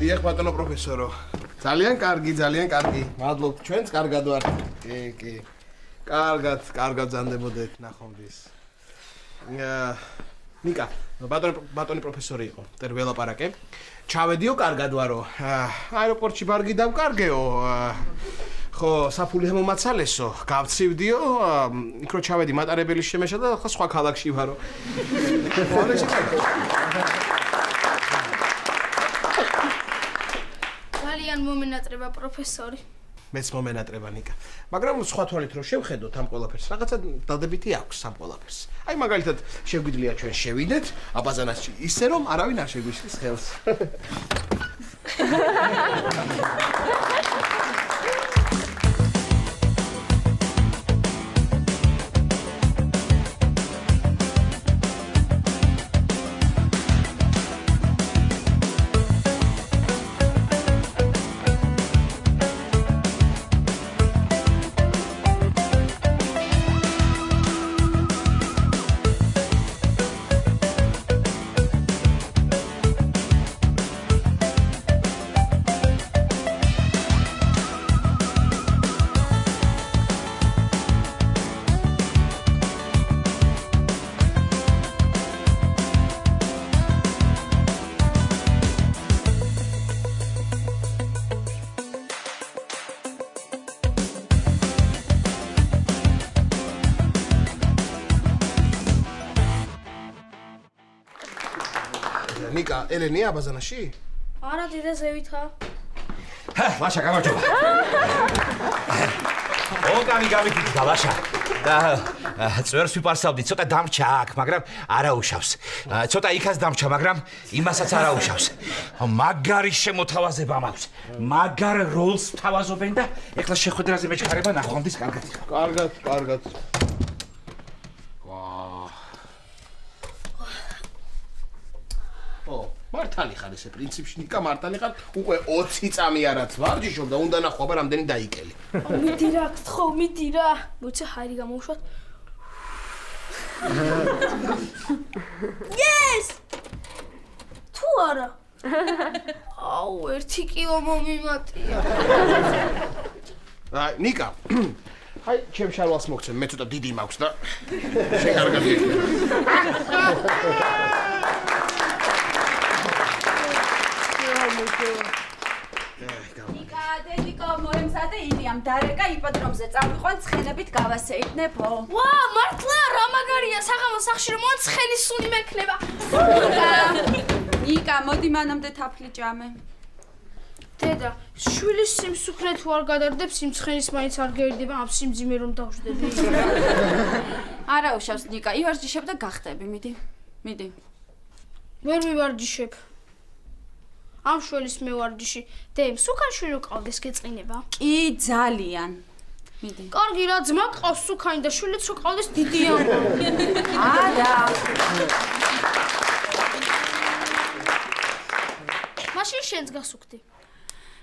დიახ ბატონო პროფესორო. ძალიან კარგი. მადლობ, ჩვენც კარგად ვართ. კი. კარგად ზანდებოდეთ ნახომდის. ნიკა, ბატონი პროფესორი იყო. ტერ ველაპარაკე. ჩავედიო კარგად ვარო. აეროპორტში ბარგი დავკარგეო. ხო, საფული მომაცალესო. გავცივდიო, იქ რო ჩავედი მატარებელი შემეშა და ხო სხვა ქალაქში ვარო. ძალიან მომენატრება პროფესორი. მეც მომენატრება ნიკა. მაგრამ სხვა თვალით რო შევხედოთ ამ ყველაფერს, რაღაცა დადებითი აქვს ამ ყველაფერს. აი მაგალითად, შეგვიძლია ჩვენ შევიდეთ აბაზანასში ისე რომ არავინ არ შეგვიშლის ხელს. ნიკა, ელენია აბაზანაში? არა, დედა ზევითა. ლაშა, გამარჯობა. ოკამი გამიქით და ლაშა. და წვერს ვიპარსავდი, ცოტა დამრჩა აქ, მაგრამ არა უშავს. ცოტა იქაც დამრჩა, მაგრამ იმასაც არა უშავს. მაგარი შემოთავაზება მაქვს. მაგარ როლს თავაზობენ და ეხლა შეხვედრაზე მეჩქარება ნახვამდის კარგად. კარგად. მართალი ხარ ესე პრინციპში ნიკა მართალი ხარ უკვე 20 წამი არაც ვარჯიშობ და უნდა ნახვა რამდენი დაიკელი. მიდი რა გთხოვ, მიდი რა. მოიცა ჰაერი გამოვუშვათ. Yes! თუ არა. აუ, 1 კილო მომიმატია. აი ნიკა. აი ჩემ შარვალს მოგცემ, მე ცოტა დიდი მაქვს და შეკარგად ნიკა, დედიკო, მოემზადე ილია, მდარეკა იპოდრომზე წავიყვან ცხენებით გავასეირნებო. ვა, მართლა რა მაგარია, საღამოს სახში რომ ცხენის სუნი მექნება. ნიკა, მოდი მანამდე თაფლი ჭამე. დედა, შვილის სიმსუქრე თუ არ გადარდებს, იმ ცხენის მაინც არ გერდება, ამ სიმძიმე რომ დავждები. არა უშავს ნიკა, ივარჯიშებ და გახტები, მიდი. ვერ მივარჯიშებ. ამ შვილის მე ვარჯიში. დემ, სუკან შვილი ყავდეს გეწყინება? კი, ძალიან. მიდი. კარგი რა, ძმა ყავს სუკანი და შვილიც რო ყავდეს დიდია. არა. მაშინ შენს გასუქდი.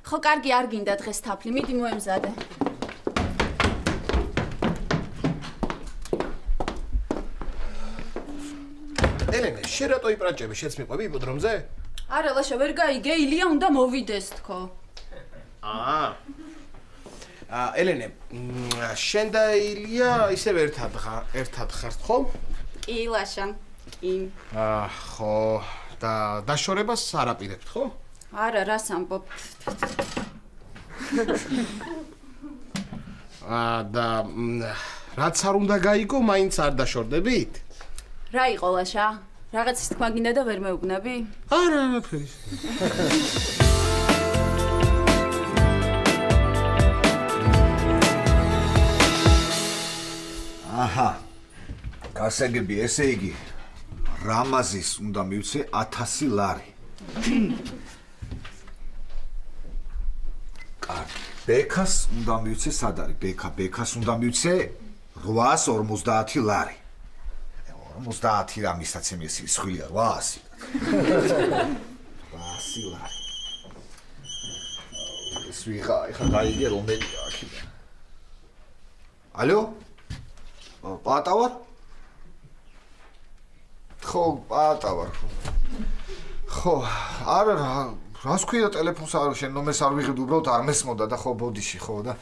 ხო, კარგი, არ გინდა დღეს თაფლი, მიდი მოემზადე. ელენე, შენ რატო იპრაჭები? შენც მიყვები იპოდრომზე? არა, ლაშა, ვერ გაიგე, ილია უნდა მოვიდეს თქო. ელენე, შენ და ილია ისევ ერთად ხართ, ხო? კი, ლაშა, კი. ხო, და დაშორებას არ აპირებთ, ხო? არა, რას ამბობ? და რაც არ უნდა გაიგო, მაინც არ დაშორდებით? რა იყო ლაშა? რაღაცის თქმა გინდა და ვერ მეუბნები? არა, არაფერი. აჰა. გასაგები, ესე იგი, რამაზის უნდა მივცე 1000 ლარი. კარგი. ბექას უნდა მივცე სად არის? ბექას უნდა მივცე 850 ლარი. 50 რა მისაცემი ეს ხილია 800. 800 ლარი. ეს ვიღა, ეხა გაიგე რომელია აქედან. ალო? პატავარ? ხო, პატავარ. ხო, არა, რას ქვია ტელეფონს არ შენ ნომერს არ ვიღებ უბრალოდ არ მესმოდა და ხო ბოდიში ხო და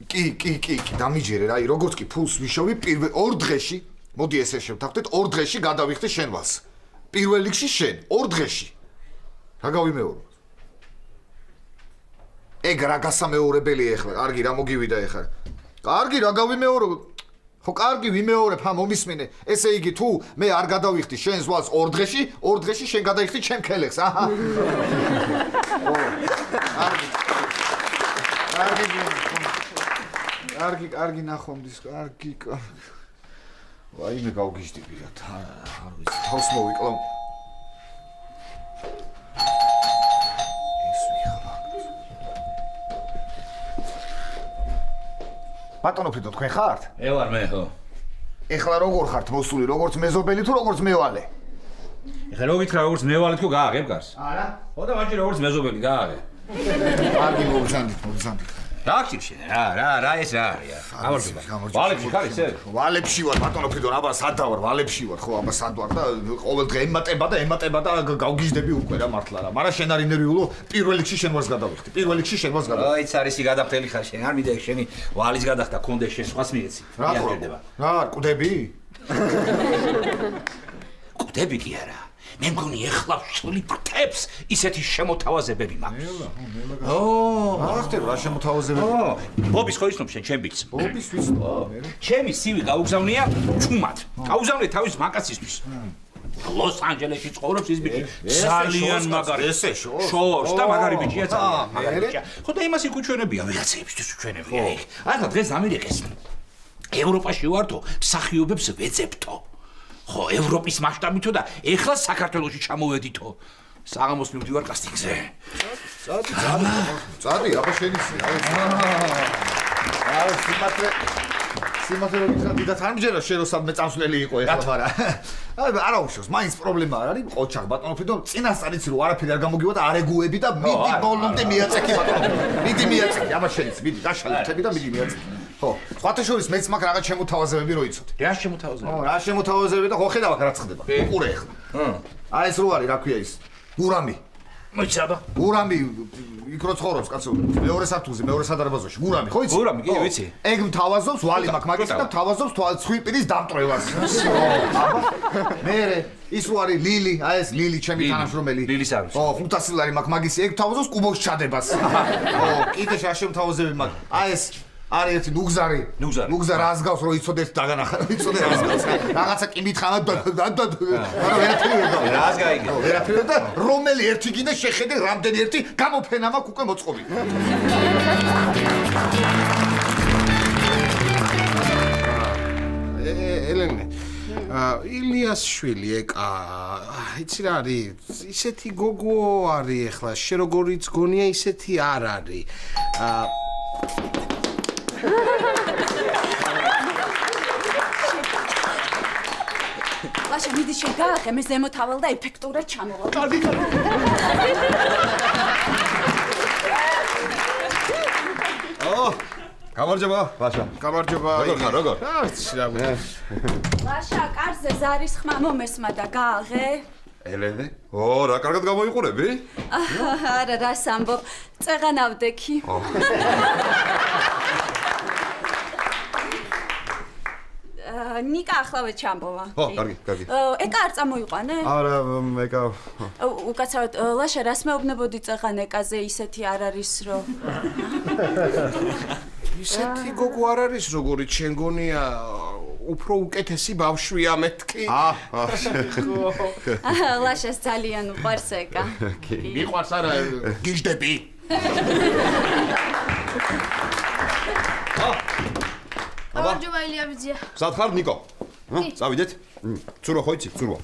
კი დამიჯერე რა როგორც კი ფულს ვიშოვი პირველ 2 დღეში მოდი ესე შევთანხმდეთ 2 დღეში გადავიხდი შენ ვალს პირველ რიგში შენ 2 დღეში რა გავიმეორო ეგ რა გასამეორებელია ახლა კარგი რა მოგივიდა ახლა კარგი რა გავიმეორო ხო კარგი ვიმეორებ ხა მომისმინე ესე იგი თუ მე არ გადავიხდი შენს ვალს 2 დღეში შენ გადაიხდი ჩემ ქელეხს აჰა კარგი ნახომდის კარგი ვაიმე გავგიჟდი პირად არ ვიცი თავს მოვიკლავ ბატონო ფრიდო თქვენ ხართ? ვარ მე ხო. ეხლა როგორ ხართ მოსული როგორც მეზობელი თუ როგორც მევალე? ეხლა რო გითხრა როგორც მევალე თუ გააღებ გარს? არა. ხო და მაშინ როგორც მეზობელი გააღებ. კარგი მოგზანდით. რა გჭირ შენ რა ეს რა არის? გამარჯობა. ვალებში ხარ ისე? ვალებში ვარ ბატონო ფრიდო აბა სად დავარ ვალებში ვარ ხო აბა სად ვარ და ყოველ დღე ემატება და გავგიჟდები უკვე რა მართლა რა მაგრამ შენ არის ნერვიულო პირველ რიგში შენ ვარს გადავიხდი აი ეს არის იგადაფრელი ხარ შენ არ მინდა შენი ვალის გადახდა კონდეს შენ სხვას მიეცი რა კუდები კუდები კი არა მე მგონი ეხლა ვშლი ფრთებს ისეთი შემოთავაზებები მაქვს რა ხდება რა შემოთავაზებები ბობის ხო ისნობ შენ ჩემბიც ბობის ვიცნობ ჩემი სივი გაუგზავნია ჩუმად გაუგზავნე თავის მაკაცისთვის ლოს-ანჯელესში ცხოვრობს ის ბიჭი ძალიან მაგარი ესე შორს და მაგარი ბიჭია ძალიან მაგარი ბიჭია ხო და იმას იკუჩვენებია ვიღაცებისთვის უჩვენებია ახლა დღეს ამერიკეს ევროპაში ვართო მსახიობებს ვეძებთო ხო ევროპის მასშტაბითო და ეხლა საქართველოში ჩამოვედითო საღამოს მივდივარ კასტინგზე წადი აბა შენისი აი სიმართლე რომ გითხრა დიდად არ მჯერა შენ რომ სადმე წამსვლელი იყო ეხლა მაგრამ არა უშავს მაინც პრობლემა არ არის ყოჩახ ბატონო ფრიდო წინასწარ იცი რომ არაფერი არ გამოგივადა არ ეგუები და მიდი ბოლომდე მიაწექი ბატონო მიდი მიაწექი აბა შენიც მიდი დაშალეთები და მიდი მიაწექი ხო სხვათა შორის მეც მაქვს რაღაც შემოთავაზებები რო იცოდი რა შემოთავაზებები რა შემოთავაზებები და ხო ხედავ აქ რაც ხდება უყურე ახლა აი ეს რო არის რა ქვია ის გურამი მოიცაბა გურამი იქ რო ცხოვრობს კაცო მეორე სართულზე მეორე სადარბაზოში გურამი ხო იცი გურამი კი ვიცი ეგ მთავაზობს ვალი მაქვს მაგის და მთავაზობს ცხვირპირის დამტვრევას აბა მე ის რო არის ლილი აი ეს ლილი ჩემი თანამშრომელი ლილის არის ხო 500 ლარი მაქვს მაგისი ეგ მთავაზობს კუბოს ჩადებას ხო კიდე შემოთავაზები მაქვს აი ეს არის ერთი ნუგზარი რას გავს რო იცოდეთ დაგანახა იცოდე რას გავს რაღაცა კი მითხანა და ვერაფერი რას გაიგე ვერაფერი და რომელი ერთი გინდა შეხედე რამდენი ერთი გამოფენა მაქვს უკვე მოწყობილი ელენე ილიას შვილი ეკა იცი რა არის ისეთი გოგო არის ახლა შე როგორიც გონია ისეთი არ არის ლაშა მიდი შენ გააღე მე ზემოთავალ და ეფექტურად ჩამოვალ კარგი გამარჯობა ლაშა გამარჯობა როგორ რა ლაშა კარზე ზარის ხმა მომესმა და გააღე ელენე რა კარგად გამოიყურები არა რას ამბობ წეღანავდექი ნიკა ახლავე ჩამბოვა კარგი ეკა არ წამოიყვანე არა ეკა უკაცრავად ლაშა რას მეუბნებოდი წეღან ეკაზე ისეთი არ არის რომ ისეთი გოგო არ არის როგორიც შენ გონია უფრო უკეთესი ბავშვია მეთქი ლაშას ძალიან უყვარს ეკა მიყვარს არა გიჟდები გამარჯობა ილია ბიძია სად ხარ ნიკო წავიდეთ ცურო ხო იცი ცურო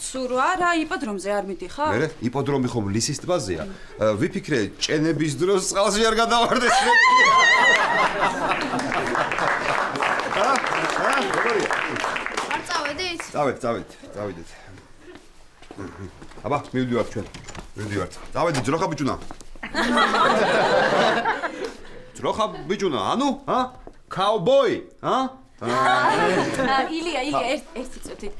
ცურო არა იპოდრომზე არ მიდიხარ მე იპოდრომი ხომ ლისის ტბაზეა ვიფიქრე ჭენების დროს წყალში არ გადავარდეს არ წავედით წავედით აბა მივდივართ ჩვენ წავედი ძროხა ბიჭუნა ანუ Cowboy, ილია ერთი წუთით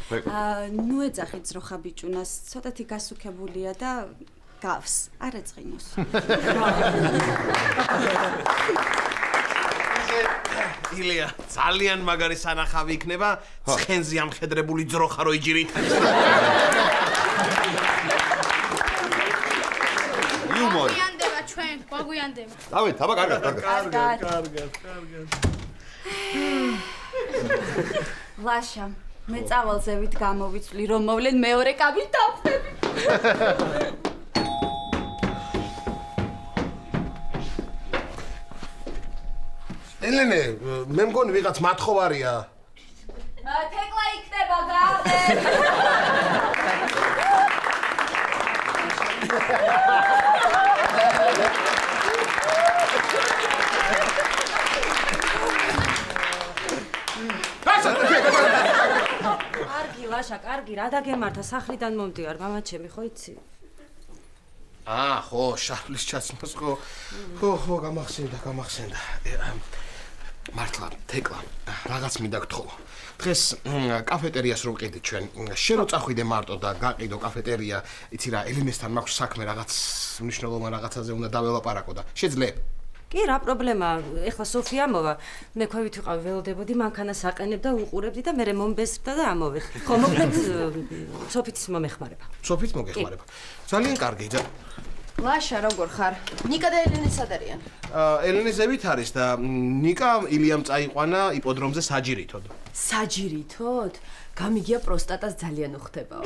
ნუ ეძახით ძროხა ბიჭუნას ცოტათი გასუქებულია და გავს, არ ეწყინოს. ილია, ძალიან მაგარი სანახავი იქნება, ცხენზე ამხედრებული ძროხა რო იჯირით. იუმორი. გვაგვიანდება ჩვენ, გვაგვიანდება. დავით, აბა კარგად. ლაშა, მე წავალზევით გამოვიცვლი, რომ მოვლენ მეორე კაბით დავხდები. ელენე, მე მგონი ვიღაც მათხოვარია. თეკლა იქნება გავდე. კარგი ლაშა, კარგი, რა დაგემართა სახლიდან მომდივარ, მამა ჩემი ხო იცი? ხო, შარლის ჩაცმას ხო. ხო, გამახსენდა. მართლა, თეკლა, რაღაც მინდა გთხოვო. დღეს კაფეტერიას რო ვყიდით ჩვენ. შენ რო წახვიდე მარტო და გაყიდო კაფეტერია, იცი რა, ელინესთან მაქვს საქმე რაღაც მნიშვნელოვან რაღაცაზე უნდა დაველაპარაკო და შეძლებ. კი, რა პრობლემაა? ეხლა სოფია მოვა. მე ქვევით ვიყავ ველოდებოდი, მანქანას აყენებ და უყურებდი და მე მომბესრდა და ამოვედი. ხო, მოკლედ სოფიც მომეხმარება. სოფიც მოგეხმარება. ძალიან კარგი. ლაშა, როგორ ხარ? ნიკა და ელენე სად არიან? ელენე ზევით არის და ნიკა ილიამ წაიყვანა იპოდრომზე საჯირითოდ. საჯირითოდ? გამიგია პროსტატას ძალიან უხდებაო.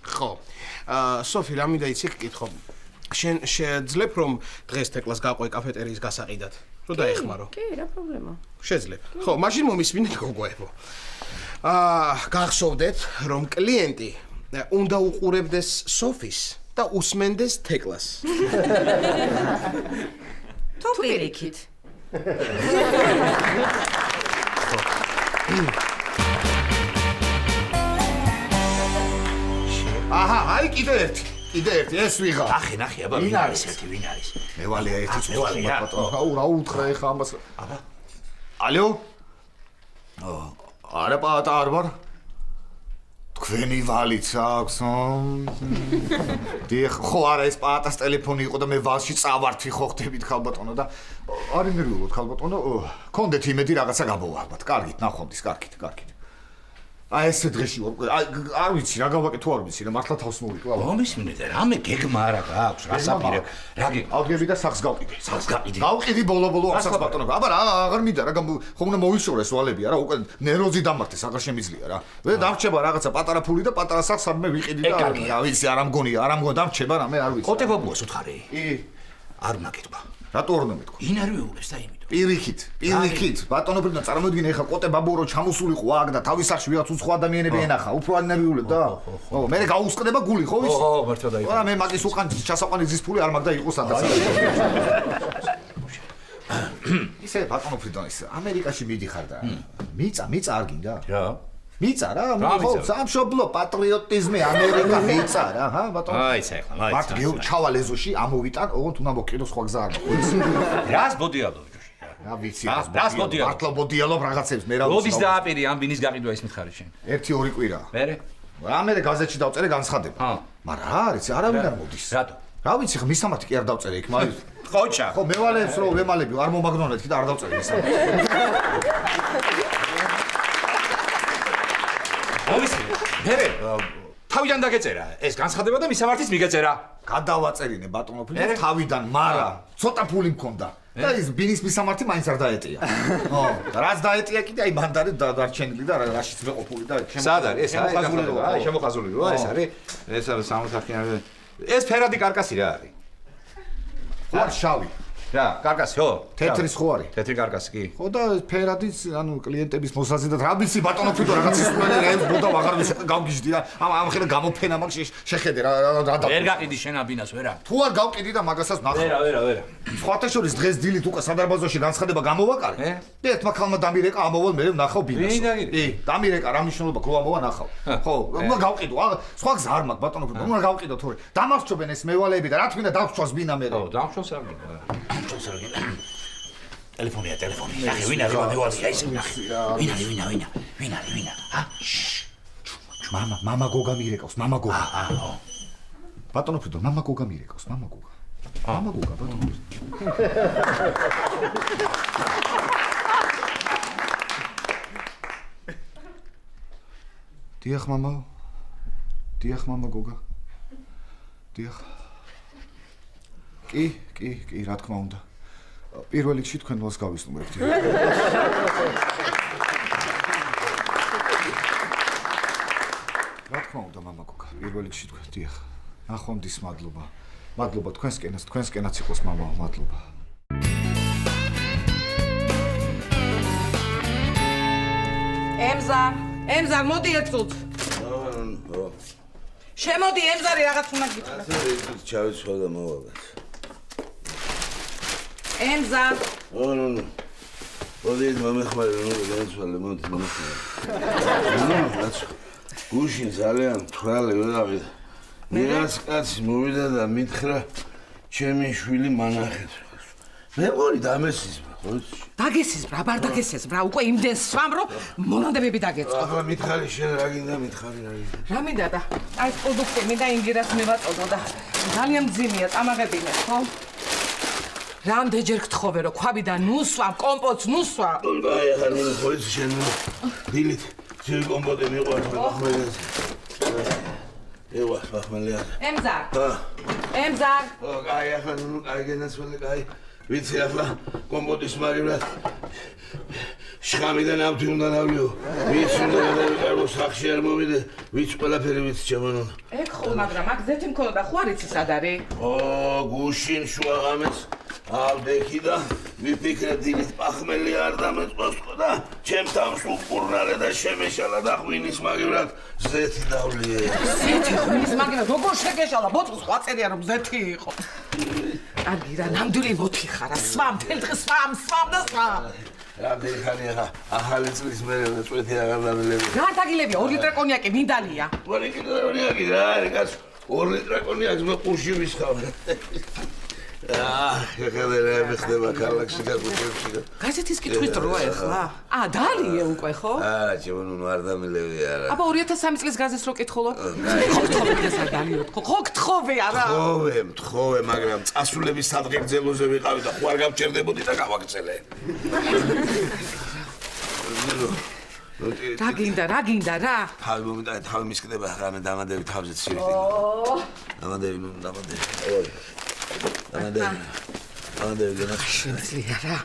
ხო. სოფი, რა მინდა იცი გკითხო. შენ შეძლებ რომ დღეს თეკლას გაყვე კაფეტერიის გასაყიდად? რო დაეხმარო. კი, რა პრობლემა? შეძლებ. ხო, მაშინ მომისმინეთ გოგოებო. გახსოვდეთ რომ კლიენტი უნდა უყურებდეს სოფის და უსმენდეს თეკლას. თუ პირიქით. აჰა, აი კიდე ერთი, ეს ვიღა. ნახე, აბა ვინ არის ერთი, ვინ არის? მევალია ერთი მევალია. აუ, რა უთხრა ეხა ამას. აბა. ალო? არა პატა არ ვარ. თქვენი ვალიც აქვს. დიახ, ხო არა ეს პატას ტელეფონი იყო და მე ვალში წავართვი ხო ხდებით ხალბატონო და არ ინერვიულობ ხალბატონო. კონდეთ იმედი რაღაცა გაბოვა ალბათ. კარგით, ნახვამდის, კარგით. აი ეს დღეში არ ვიცი რა გავაკეთე თუ არ ვიცი რა მართლა თავს მოვიკლავ. მომისმინეთ, რამე გეგმა არა გაქვს, რა საპირე. რა გეგმა? ავდგები და სახს გავყიდე. გავყიდი. გავყიდი ბოლო ამ სახს ბატონო. აბა რა აღარ მინდა რა ხომ უნდა მოვიშორეს ვალები არა უკვე ნეროზი დამართეს აღარ შემიძლია რა. მე დამრჩება რაღაცა პატარა ფული და პატარა სახს სადმე ვიყიდი და რა ვიცი არ ამგონია დამრჩება რა მე არ ვიცი. კოტებობუას უთხარი. არ უნდა გეთქვა. რატო არ უნდა მეთქვა? ინერვიულებს და იმით. პირიქით ბატონო პრინდა წარმოიდგინე ეხა კოტე ბაბურო ჩამოსულიყო აქ და თავის სახში ვიღაც უცხო ადამიანები ენახა უფრო არ ინერვიულებ და ხო მე გაუსყდება გული ხო ვიცი ხო მართლა დაიწყო არა მე მაგის უკან ჩასაყვანი გზის ფული არ მაგდა იყო სადაც ისე ბატონო პრინდა ის ამერიკაში მიდიხარ და მიწა არ გინდა რა მიწა რა ხო სამშობლო პატრიოტიზმი ამერიკა მიწა რა ჰა ბატონო აი ცა ეხლა მაიც მარტ ჩავალეზოში ამოვიტან ოღონდ უნდა მოკიდო სხვა გზა არ მაქვს რას ბოდიალო რა ვიცი რას ბოდიალო მართლა ბოდიალობ რაღაცებს მე რა ვიცი როდის დააპირი ამ ბინის გაყიდვა ის მითხარი შენ 1-2 კვირა მე გაზეთში დავწერე განცხადება მაგრამ რა არის არავინ არ მოდის რატო რა ვიცი ხა მისამართი კი არ დავწერე იქ მაგრამ ხოჭა ხო მევალებს რომ ვემალები არ მომაგდონეთ კი და არ დავწერე მისამართი მოვისი მე თავიდან დაგეწერა ეს განცხადება და მისამართიც მიგეწერა გადავაწერინე ბატონო ფიქრობ თავიდან მარა ცოტა ფული მქონდა და ის ბინის მისამართი მაინც არ დაეტია ხო რაც დაეტია კიდე აი მანდარი დარჩენილი და რაშიც მე ყოფილი და სად არის ეს აი შემოხაზული როა ეს არის ეს არის სამოთახიანი ეს ფერადი კარკასი რა არის ხო შავი რა კარკასი ხო თეთრის ხო არის თეთრი კარკასი კი ხო და ფერადიც ანუ კლიენტების მოსაზიდად რა ვიცი ბატონო ფიტო რაღაც ისმენე რა ბოდა აღარ ვიცი გავგიჟდი რა ამ ხელ გამოფენა მაქვს შეხედე რა ვერ გაყიდი შენ აბინას ვერა თუ არ გავყიდი და მაგასაც ნახე ვერა სხვათა შორის დღეს დილით უკვე სადარბაზოში განცხადება გამოვაკარე და ერთმა ქალმა დამირეკა ამოვალ მე ვნახავ ბინას დამირეკა რა მნიშვნელობა გლოვა მოვა ნახავ ხო უნდა გავყიდო სხვა გზა არ მაქვს ბატონო ფიტო უნდა გავყიდო თორე დამახჩობენ ეს მევალეები და რა თქმა უნდა დავწვას ბინა მე ხო დავწვას არ გინდა ტელეფონია ნახე ვინ არის მევალე აი ეს ნახე ვინ არის ჰა მამა გოგა მირეკავს, მამა გოგა. ბატონო ფრიდონ, მამა გოგა მირეკავს, მამა გოგა. მამა გოგა, ბატონო. დიახ, მამა. დიახ, მამა გოგა. დიახ. კი, რა თქმა უნდა. პირველ რიგში თქვენ მას გავისტუმრებთ. რა თქმა უნდა, მამა გოგა, პირველ რიგში თქვენ, დიახ. ნახვამდის მადლობა. მადლობა თქვენსკენაც იყოს მამა, მადლობა. ემზარ, მოდი ერთუთ. შემოდი ემზარი რაღაც უნდა გითხრა. ასე ჩავიცვა და მოვაგაც. ემზარ. ნუ. მოდი მომეხმარე, განცვალე, მოდი მომეხმარე. გუშინ ძალიან თვალე ვეღავით. მირაც კაცი მოვიდა და მითხრა ჩემი შვილი მანახეთ. მე ვარ დამესის, ხო? დაგესის ბრა, ბარ დაგესეს ბრა, უკვე იმდენ სვამ რომ მონადებები დაგეწყო. ახლა მითხარი შენ რა გინდა მითხარი რა გინდა. რა მინდა და აი პროდუქტი მინდა ინგირას მევაწოდო და ძალიან მძიმეა წამაღებინე, ხო? რამდენჯერ გთხოვე რომ ქვაბიდან ნუსვამ, კომპოტს ნუსვა. აი ახლა ნუ ხოიც შენ დილით ძილ კომპოტი მიყვარს ახმელეს. ევა ახმელია. ემზარ. ემზარ. აი ახლა ნუ აი გენაცვალე აი ვიცი ახლა კომპოტის მაგივრად შხამიდან ავთი უნდა ნავლიო. ვიც უნდა გადავიყარო სახში არ მოვიდე, ვიც ყველაფერი ვიცი ჩემო ნუ. ეგ ხო, მაგრამ აქ ზეთი მქონოდა ხო არ იცი სად არის? გუშინ შუაღამეს ავდექი და ვიფიქრე დილით პახმელი არ დამეწყოს და ჩემთან უყურნარე და შემეშალა და ღვინის მაგივრად ზეთი დავლიე. ზეთი ღვინის მაგივრად როგორ შეგეშალა? ბოწყს ხო აწერია რომ ზეთი იყო. კარგი რა, ნამდვილი მოთიხარა, სვამ, თელ დღეს სვამ და სვამ. რამდენი ხანი ახალი წლის მერე წვეთი აღარ დამილები. რა დაგილები 2 ლიტრი კონიაკი მინდალია. 2 ლიტრი კონიაკი რა არის კაც 2 ლიტრი კონიაკს მე ყურში ვისხავ. ეხლა მეხდება ქალაქში და გუჩებში და გაზეთის კითხვის დროა ეხლა. დალიე უკვე ხო? ჩემო ნუ არ დამილები არა. აბა 2003 წლის გაზეთს რო კითხულობ? ხო გთხოვე და დალიოთ. ხო გთხოვე არა? მთხოვე, მაგრამ წასულების სადღეგრძელოზე ვიყავი და ხო არ გავჭერდებოდი და გავაგრძელე. რა გინდა რა? თავი მომიტა თავი მისკდება რამე დამადები თავზე ცირდი. დამადები. ამდენ შეძლია რა.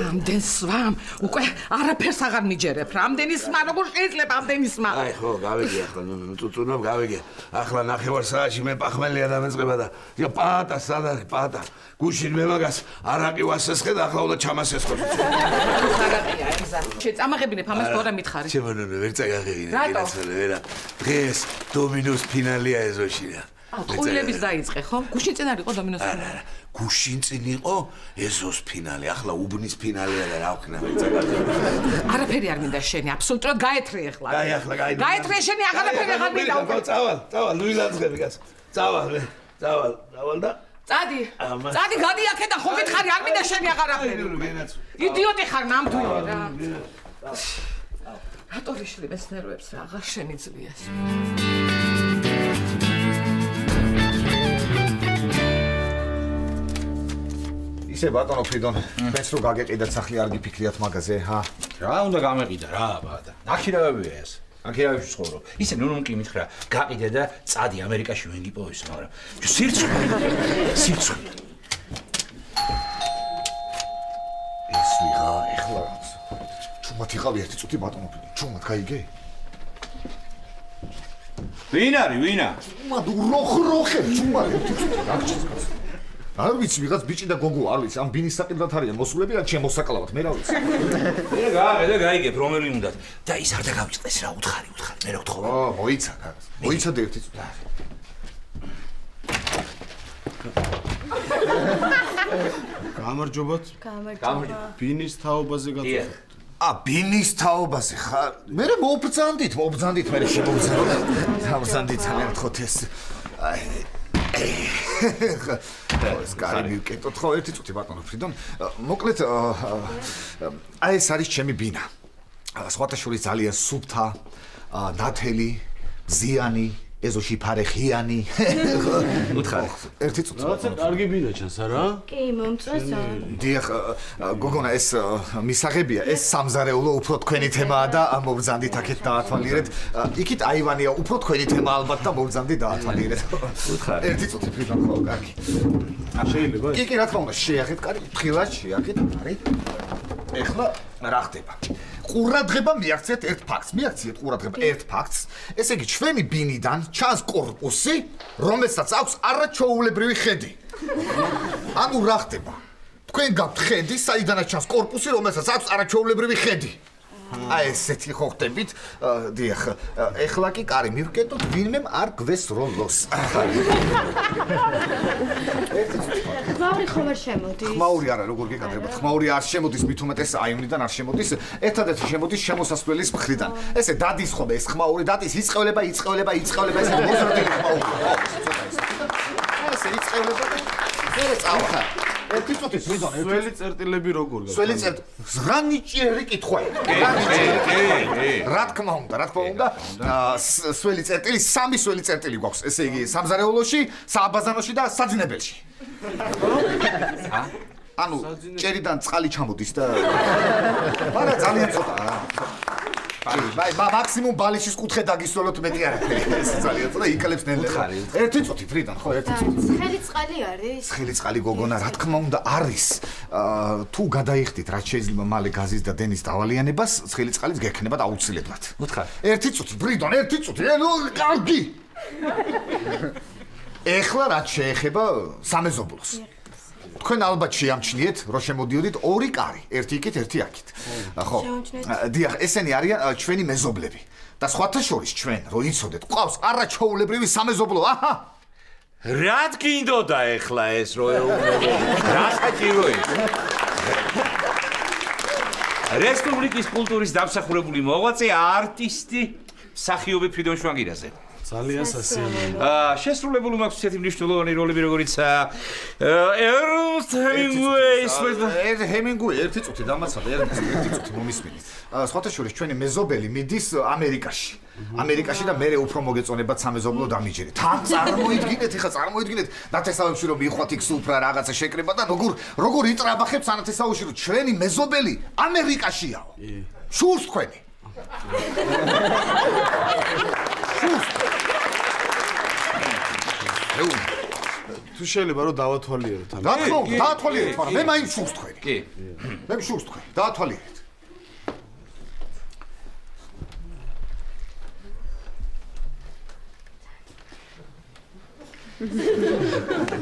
ამდენ სვამ, უკვე არაფერს აღარ მიჯერებ რა. ამდენი სმა, როგორ შეიძლება ამდენი სმა? აი ხო, გავიგე ახლა, ნუ წუწუნობ, გავიგე. ახლა ნახევარ საათში მე პახმელია დამეწყება და პატა სად არის პატა. გუშინ მე მაგას არაყი ვასესხე და ახლა უნდა ჩამასესხოს. არაყია ემზარ. შეწამაღებინებ ამას თორე მითხარი. ჩემო ნუ ვერ წაგაღებინე. რატო? ვერა. დღეს დომინოს ფინალია ეზოში რა. ყუილების დაიწყე ხო? გუშინ წინ არ იყო დომინოს ფინალი? არა, გუშინ წინ იყო ეზოს ფინალი, ახლა უბნის ფინალია და რა ვქნა ვერ წაგაღებინე. არაფერი არ მინდა შენი, აბსოლუტურად გაეთრე ახლა. გაეთრე შენი აღარაფერი აღარ მინდა. წავალ, ნუ ილაძღები გას. წავალ და წადი გადი აქედან ხო გითხარი არ მინდა შენი აღარაფერი. იდიოტი ხარ ნამდვილი რა. რატო ვიშლიბეს ნერვებს რა, აღარ შენიძლიეს. ისე ბატონო ფრიდონ, თქვენს რო გაგეყიდათ სახლი არ გიფიქრიათ მაგაზე, ჰა? რა უნდა გამეყიდა რა, ბადა. ნახირავებია ეს. ნახირავებში ცხოვრობ. ისე ნუნუნკი მითხრა, გაყიდე და წადი ამერიკაში ვენ გიპოვეს, მაგრამ სირცხვი. ეს ვიღა ეხლა ჩუმად იყავი ერთი წუთი ბატონო ფრიდონ, ჩუმად გაიგე? ვინა? ჩუმად როხები, ჩუმად ერთი წუთი გაგჭირს. არ ვიცი ვიღაც ბიჭი და გოგო არ ვიცი ამ ბინის საყიდრად არიან მოსულები ან შემოსაკლავად მე რა ვიცი. მე გააყედე გაიგებ რომელი უნდათ და ის არ დაგავიწყდეს რა უთხარი მე რა ვთხოვე. მოიცადე ერთი წუთი. გამარჯობათ. ბინის თაობაზე გაწევთ. ბინის თაობაზე ხარ? მე მობრძანდით მე შემობრძანდით ძალიან ხოთ ეს. ეს კარი მივკეტოთ ხო ერთი წუთი ბატონო ფრიდონ. მოკლედ აი ეს არის ჩემი ბინა. სხვათა შორის ძალიან სუფთა, ნათელი, ზიანი, ეზოში ფარეხიანი. უთხარი. ერთი წუთი. რაღაცა კარგი ბინა ჩანს, არა? კი, მომწონს. დიახ, გოგონა, ეს მისაღებია, ეს სამზარეულო უფრო თქვენი თემაა და მოვბრძანდით აქეთ დაათვალიერეთ. იქით აივანია, უფრო თქვენი თემა ალბათ და მოვბრძანდით დაათვალიერეთ. უთხარი. ერთი წუთი ფრიდან ხო, კარგი. შეიძლება? კი, რა თქმა უნდა, შეახეთ, კარგი, ფრთხილად შეახეთ, არის. ეხლა რა ხდება? ყურადღება მიაქციეთ ერთ ფაქტს. მიაქციეთ ყურადღება ერთ ფაქტს. ესე იგი, ჩვენი ბინიდან ჩანს კორპუსი, რომელსაც აქვს არაჩვეულებრივი ხედი. ანუ რა ხდება? თქვენ გაქვთ ხედი, საიდანაც ჩანს კორპუსი, რომელსაც აქვს არაჩვეულებრივი ხედი. აი ესეთი ხო ხდებით? დიახ, ეხლა კი კარი მივკეტოთ, ვინმე არ გვესროლოს. ხმაური ხომ არ შემოდის? ხმაური არა, როგორ გეკადრებათ? ხმაური არ შემოდის, მით უმეტეს აივნიდან არ შემოდის. ერთადერთი შემოდის შემოსასვლელის მხრიდან. ესე დადის ხომ ეს ხმაური, დადის იწყევლება, ესე მოზრდილი ხმაური. ესე იწყევლება და მერე წავხარ. ერთი წუთი ვიდონ, სველი წერტილები როგორ გაქვს? სველი წერტილი. ზღანიჭიერი კითხვა. რა თქმა უნდა, სველი წერტილი, სამი სველი წერტილი გვაქვს. ესე იგი, სამზარეულოში, სააბაზანოში და საძინებელში. ანუ ჭერიდან წყალი ჩამოდის და არა ძალიან ცოტაა. მაქსიმუმ ბალიშის კუთხე დაგისვენოთ მეტი არ არის. ეს ძალიან ცოტა იკლებს ნელ-ნელა. ერთი წუთი ფრიდან, ხო, ერთი წუთი. ცხელი წყალი არის? ცხელი წყალი გოგონა, რა თქმა უნდა არის. თუ გადაიხდით რაც შეიძლება მალე გაზის და დენის დავალიანებას, ცხელი წყალიც გექნებათ აუცილებლად. უთხარი. ერთი წუთი, ფრიდან, ერთი წუთი. კარგი. ეხლა რაც შეეხება სამეზობლოს. თქვენ ალბათ შეამჩნიეთ, რომ შემოდიოდით ორი კარი, ერთი იქით, ერთი აქეთ. ხო. დიახ, ესენი არიან ჩვენი მეზობლები. და სხვათა შორის ჩვენ, რო იცოდეთ, ყავს არაჩვეულებრივი სამეზობლო. აჰა. რა გინდოდა ეხლა ეს რო ეუბნებოდი? რა საჭირო ის? რესპუბლიკის კულტურის დამსახურებული მოღვაწე არტისტი მსახიობი ფრიდონ შვანგირაძე. ძალიან სასიამოვნო. შესრულებული მაქვს ისეთი მნიშვნელოვანი როლები, როგორიც ერნსტ ჰემინგუეის. ჰემინგუეი, ერთი წუთი დამაცადე, ერთი წუთი მომისმინით. სხვათა შორის ჩვენი მეზობელი მიდის ამერიკაში. ამერიკაში და მე უფრო მოგეწონებათ სამეზობლო დამიჯერეთ. თან წარმოიდგინეთ, ეხლა წარმოიდგინეთ, ნათესავებში რომ მიხვალთ იქ სუფრა რაღაცა შეკრება და როგორ იტრაბახებს ანათესავში რომ ჩვენი მეზობელი ამერიკაშიაო. შურს თქვენი. თუ შეიძლება რომ დავათვალიეროთ ამას. რა თქმა უნდა, დაათვალიერეთ, მაგრამ მე მაინც შურს თქვენი. კი. მე შურს თქვენი. დაათვალიერეთ.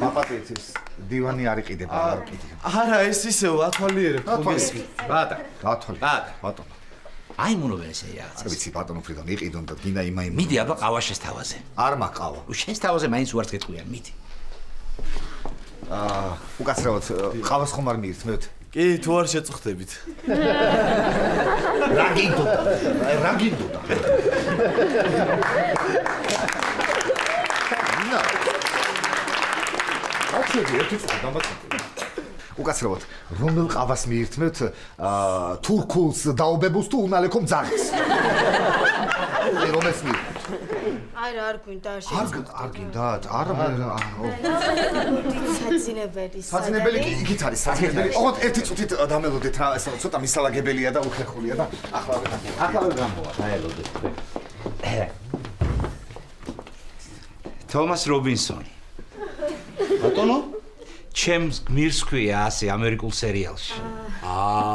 მაპატეთ ეს დივანი არ იყიდება, არ იყიდება. არა, ეს ისე ათვალიერებ ხოლმე. ბატონო. აი მონობენ ესე რაღაცა. არ ვიცი ბატონო ფრიდონ იყიდონ და გინდა იმაიმ. მიდი აბა ყავა შესთავაზე. არ მაყავა. შენს თავაზე მაინც უარს გეტყვიან, მიდი. უკაცრავად ყავას ხომ არ მიირთმევთ? კი, თუ არ შეწუხდებით. რა გინდოდა? რა გინდოდა? ნა. აჩვენე ერთი წუთი დამატებული. უკაცრავად, რომელ ყავას მიირთმევთ თურქულს დაობებულს თუ უნალექო მძაღეს? რომელს მიირთმევთ? არა, არ გვინდა არ არ გინდათ? არა, საძინებელი. საძინებელი კი იქით არის საძინებელი. ოღონდ ერთი წუთით დამელოდეთ რა, ეს ცოტა მისალაგებელია და უხერხულია და ახლა გამოვა, დაელოდეთ. თომას რობინსონი. ბატონო? ჩემს გმირს ქვია ასე ამერიკულ სერიალში.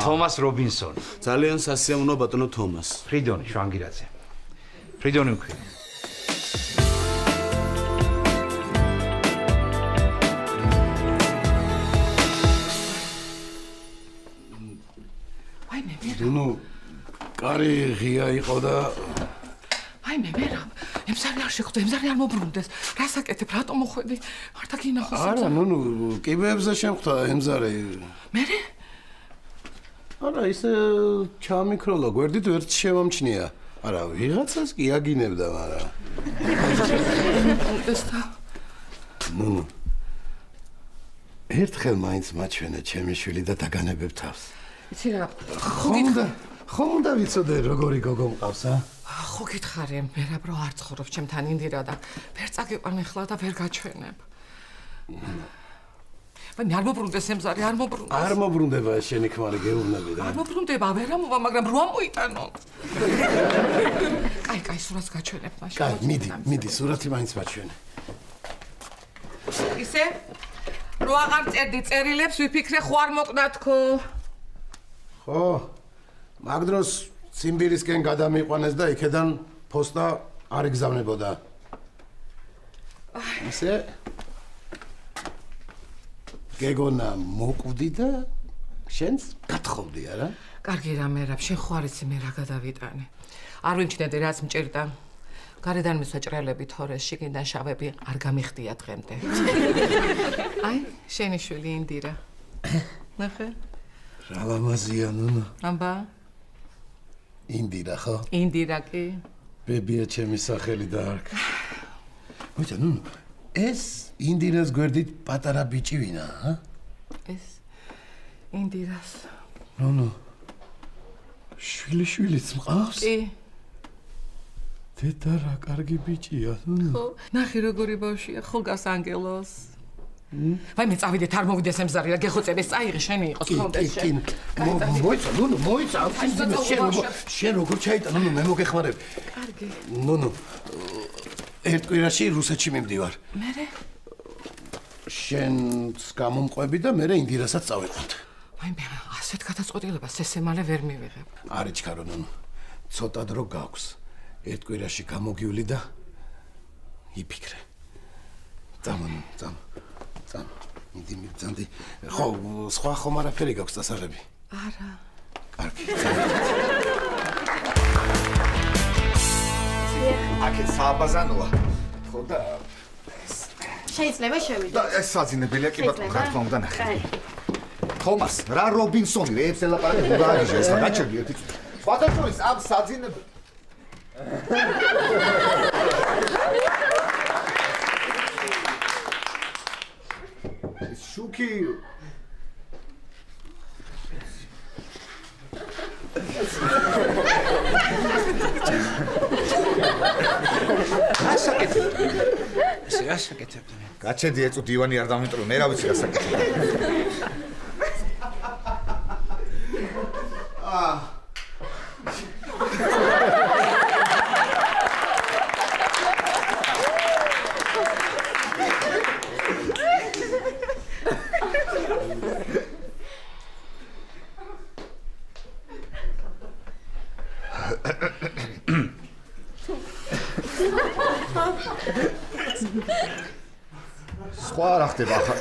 თომას რობინსონი. ძალიან სასიამოვნო ბატონო თომას. ფრიდონი შვანგირაძე. ფრიდონი მქვია. ნუ კარი ღია იყო და აი მე რა ემზარი არ შეხვდა, ემზარი არ მოbrunდეს. რასაკეთებ, რატომ მოხვედი? მარტა გინახოს. არა, ნუ კიბეებზე შემხვდა ემზარი. მე? არა, ისე ჩამიქროლა, გვერდით ვერც შემამჩნია. არა, ვიღაცას კი აგინებდა, მაგრამ ნუ ერთხელ მაინც მაჩვენე ჩემი შვილი და დაგანებებ თავს. იცი რა? ხომ უნდა ვიცოდე როგორი გოგო მყავს, ა? ხო გითხარი, მერაბრო არ ცხოვრობს ჩემთან ინდირა და ვერ წაგიყვან ახლა და ვერ გაჩვენებ. ვაი, მე არ მობრუნდეს ემზარი, არ მობრუნდეს. არ მობრუნდება ეს შენი ქმარი გეუბნები რა. არ მობრუნდება, ვერ ამოვა, მაგრამ რო ამოიტანო. კაი, სურათს გაჩვენებ მაშინ. კაი, მიდი, სურათი მაინც მაჩვენე. ისე? რო აღარ წერდი წერილებს, ვიფიქრე ხო არ მოკნა თქო. ხო. მაგ დროს ციმბირისკენ გადამიყვანეს და იქედან ფოსტა არ იგზავნებოდა. ისე? გეგონა მოკვდი და შენს გათხოვდი არა? კარგი რა მერაბ, შენ ხო არ იცი მე რა გადავიტანე. არ ვიმჩნევდი რაც მჭირდა. გარედან მისაჭრელები თორეს შიგნიდან შავები არ გამიხდია დღემდე. აი, შენი შვილი ინდირა. ნახე. რა ლამაზია ნუნო. აბა. ინდირა ხო? ინდირა კი. ბებია ჩემი სახელი და არქ. მოიცა ნუნო, ეს ინდირას გვერდით პატარა ბიჭი ვინა, ა? ეს ინდირას. ნუნო. შვილიშვილიც მყავს? კი. დედა რა კარგი ბიჭია, ნუნო. ხო, ნახე როგორი ბავშვია, ხო გას ანგელოს. ვაი მე წავიდეთ არ მოვიდეს ემზარი რა გეხოცებეს წაიღე შენი იყოს ხონდეს შენ. მოიცა, ნუნო, მოიცა, შენ როგორ ჩაიტანა, ნუნო, მე მოგეხმარებ. კარგი. ნუნო, ერთ კვირაში რუსეთში მიმდივარ. მერე? შენს გამომყვები და მე ინდირასაც წავეყოთ. ვაი მე ასეთ გადაწყვეტილებას ესემალე ვერ მივიღებ. არ იჩქარო, ნუნო. ცოტა დრო გაქვს. ერთ კვირაში გამოგივლი და იფიქრე. წამო. მიდი მიბძანდი. ხო, სხვა ხომ არაფერი გაქვს დასაღები? არა. კარგი. აქეთ სააბაზანოა. ხო და შეიძლება შევიდე. და ეს საძინებელია კი ბატონო, რა თქმა უნდა ნახე. თომას, რა რობინსონი, ეს ელაპარაკე გუგარიჟე, ეს გაჩერდი ერთი. სხვათა შორის ამ საძინებელ შუქი ასაკეთებ. გაჩედი ეწუ დივანი არ დამიტრო, მე რა ვიცი რა საკეთებ. სხვა რა ხდება ახლა?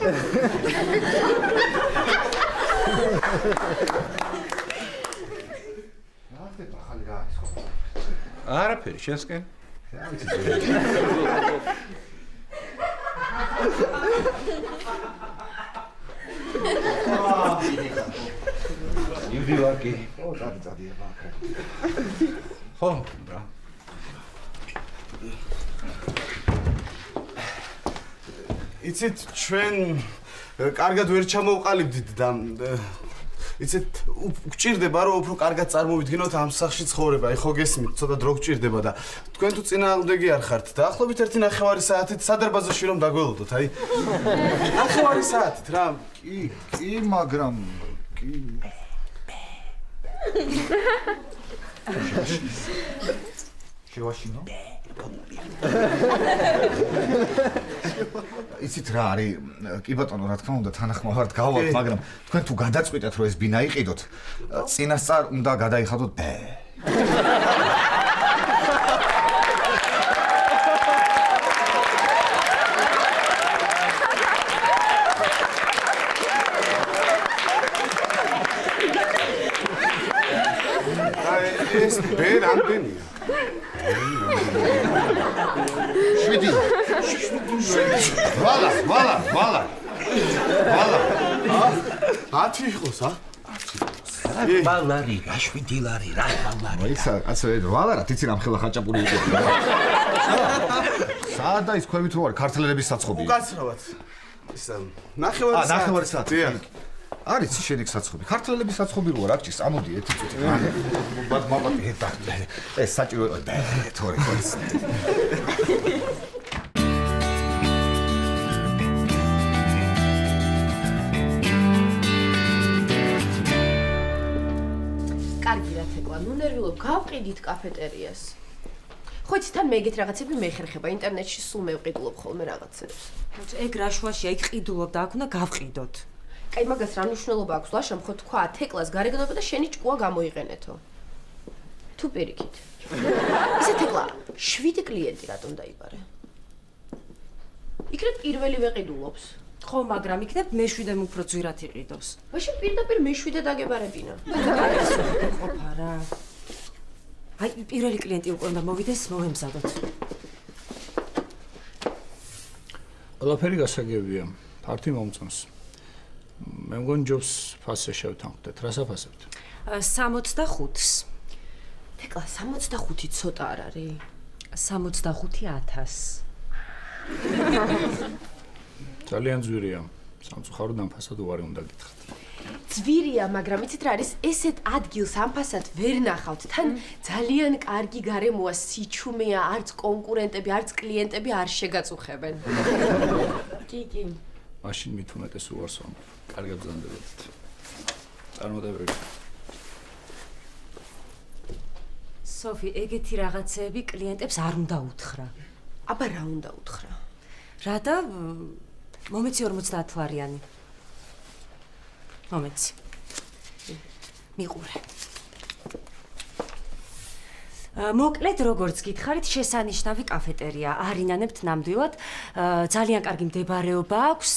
რა ხდება ახალი რა არის ხო? არაფერი, შენსკენ. იმდივარ კი. ო, წადია ბაქა. ხო, რა. იცით ჩვენ კარგად ვერ ჩამოვყალიბდით და იცით გჭირდება რომ უფრო კარგად წარმოვიდგინოთ ამ სახში ცხოვრება. აი ხო გესმით, ცოტა დრო გჭირდება და თქვენ თუ წინააღმდეგი არ ხართ და ახლობით ერთი 9 საათით სადარბაზოში რომ დაგველოდოთ, აი 9 საათით რა. კი, მაგრამ კი. შევაშინო? იცით რა არის? კი ბატონო, რა თქმა უნდა, თანახმოვართ გავვალთ, მაგრამ თქვენ თუ გადაწყვიტეთ რომ ეს ბინა იყიდოთ, წინასწარ უნდა გადაიხადოთ ბე. ეს ბე რამდენია? 7. ვალა. 10 იყოს, ა? ბალარი, რა 7 ლარი, რა ბალარი. მოიცა, ასე ვალა რა, თიცი რამხელა ხაჭაპური იყო. საადა ის ქვევით რო არის, ქართლელების საცხობია. უკაცრავად. ის 9 საათი. საათი. არის შენი საცხობი. ქართველების საცხობი როა რა გჭირს? ამოდი ერთი წუთი. მოგბატი ერთ. ეს საჭირო თორე. კარგი რა თეკლა, ნუ ნერვიულობ, გავყიდით კაფეტერიას. ხო იცი თან მე ეგეთ რაღაცები მეხერხება ინტერნეტში სულ მევყიდულობ ხოლმე რაღაცებს. ეგ რა შუაშია, იქ ყიდულობ და აქ უნდა გავყიდოთ. კაი მაგას რა მნიშვნელობა აქვს ლაშა მხო თქვა თეკლას გარეგნობა და შენი ჭკუა გამოიყენეთო. თუ პირიქით. ისე თეკლა 7 კლიენტი რატომ დაიბარე? იქნებ პირველი ვეყიდულობს. ხო, მაგრამ იქნებ მე-7-დან უფრო ძვირად იყიდოს. მაშინ პირდაპირ მე-7 დაგებარებინა. ყოფა რა. აი, პირველი კლიენტი უკვე უნდა მოვიდეს, მოვემზადოთ. ყველაფერი გასაგებია. ფართი მომწონს. მე მგონი ჯობს ფასზე შევთანხმდეთ. რას აფასებთ? 65-ს. თეკლა 65 ცოტა არ არის? 65,000. ძალიან ძვირია. სამწუხაროდ ამ ფასად უარი უნდა გითხრათ. ძვირია, მაგრამ იცით რა არის? ესეთ ადგილს ამ ფასად ვერ ნახავთ. თან ძალიან კარგი გარემოა, სიჩუმეა, არც კონკურენტები, არც კლიენტები არ შეგაწუხებენ. კი. მაშინ მით უმეტეს უარს ვამბობ. კარგად ბრძანდებოდით. წარმატებები. სოფი, ეგეთი რაღაცეები კლიენტებს არ უნდა უთხრა. აბა რა უნდა უთხრა? რა და მომეცი 50 ლარიანი. მომეცი. მიყურე. მოკლედ, როგორც გითხარით, შესანიშნავი კაფეტერია. არინანებთ ნამდვილად. ძალიან კარგი მდებარეობა აქვს,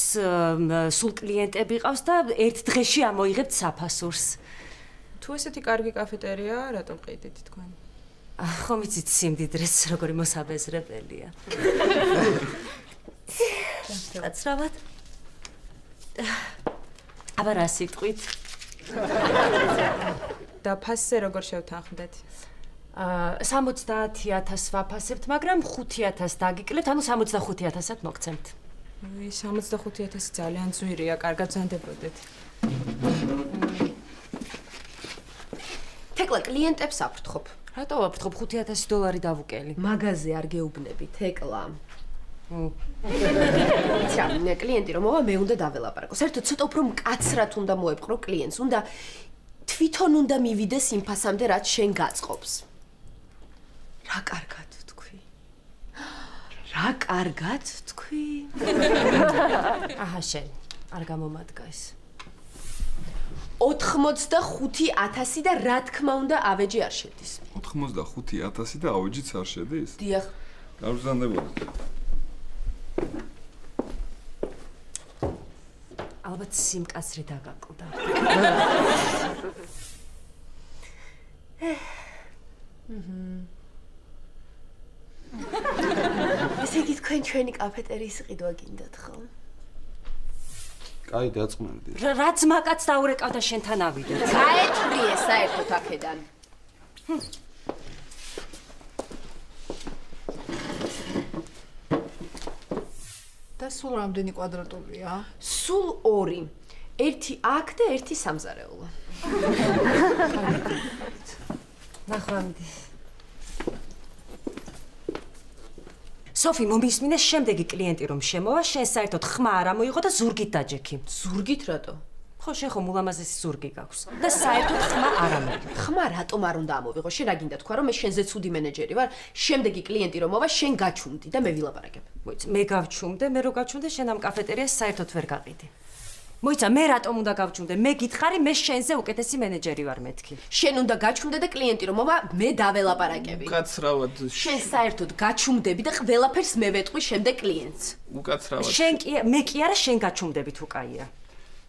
სულ კლიენტები ყავს და ერთ დღეში ამოიღებთ საფასურს. თუ ესეთი კარგი კაფეტერია, რატომ ყიდით თქვენ? ხომ იცით სიმდიდრეს როგორი მოსაბეზრებელია. კაცრავად. აბა რა სიტყვით? და ფასზე როგორ შევთანხმდეთ? 70,000 ვაფასებთ, მაგრამ 5,000 დაგიკლებთ, ანუ 65,000-ად მოგცემთ. 65,000 ძალიან ძვირია, კარგად ბრძანდებოდეთ. თეკლა კლიენტებს აფრთხობ. რატო ვაფრთხობ? 5,000 დოლარი დავუკელი. მაღაზე არ გეუბნები, თეკლა. ცა, კლიენტი რომ მოვა, მე უნდა დაველაპარაკო. საერთოდ ცოტა უფრო მკაცრად უნდა მოეპყრო კლიენტს, უნდა თვითონ უნდა მივიდეს იმ ფასამდე, რაც შენ გაწყობს. რა კარგად თქვი? რა კარგად თქვი? აჰა, შენ არ გამომადგა ეს. 85,000 და რა თქმა უნდა ავეჯი არ შედის. 85,000 და ავეჯიც არ შედის? დიახ. გაბრძანდებოდით. ალბათ სიმკაცრე დაგაკლდა. ესე იგი თქვენ ჩვენი კაფეტერიის ყიდვა გინდათ ხო? კაი, დაწყმარდი. რაც მაკაც დაურეკავდა შენთან ავიდეთ. გაეჭვიე საერთოდ აქედან. და სულ რამდენი კვადრატულია? სულ 2. ერთი აქ და ერთი სამზარეულო. ნახვამდის. სოფი, მომისმინე შემდეგი კლიენტი რომ შემოვა, შენ საერთოდ ხმა არ ამოიღო და ზურგით დაჯექი. ზურგით რატო? ხო, შენ ხომ ულამაზესი ზურგი გაქვს და საერთოდ ხმა არ ამოიღო. ხმა რატომ არ უნდა ამოვიღო? შენ რა გინდა თქვა რომ მე შენზე ცუდი მენეჯერი ვარ? შემდეგი კლიენტი რომ მოვა, შენ გაჩუმდი და მე ვილაპარაკებ. მოიცა, მე გავჩუმდე, მე რო გაჩუმდე, შენ ამ კაფეტერიას საერთოდ ვერ გაყიდი. მოიცა, მე რატომ უნდა გავჩუმდე? მე გითხარი, მე შენზე უკეთესი მენეჯერი ვარ მეთქი. შენ უნდა გაჩუმდე და კლიენტი რომ მოვა, მე დაველაპარაკები. უკაცრავად. შენ საერთოდ გაჩუმდები და ყველაფერს მე ვეტყვი შემდეგ კლიენტს. უკაცრავად. შენ კი, მე კი არა, შენ გაჩუმდებით უკაია.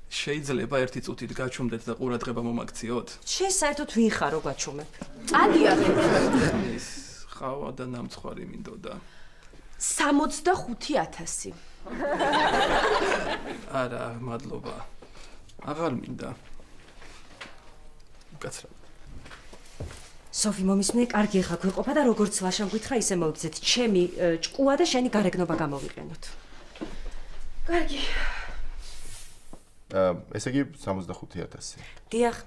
შეიძლება ერთი წუთით გაჩუმდეთ და ყურადღება მომაქციოთ? შენ საერთოდ ვინ ხარო გაჩუმებ? წადი ახლა. ის ხავა და ნამცხვარი მინდოდა. 65,000. არა, მადლობა. აღარ მინდა. უკაცრავად. სოფი, მომისმინე, კარგი ხა გვიყოფა და როგორც ლაშამ გითხრა, ისე მოვიქცეთ. ჩემი ჭკუა და შენი გარეგნობა გამოვიყენოთ. კარგი. ესე იგი 65,000. დიახ.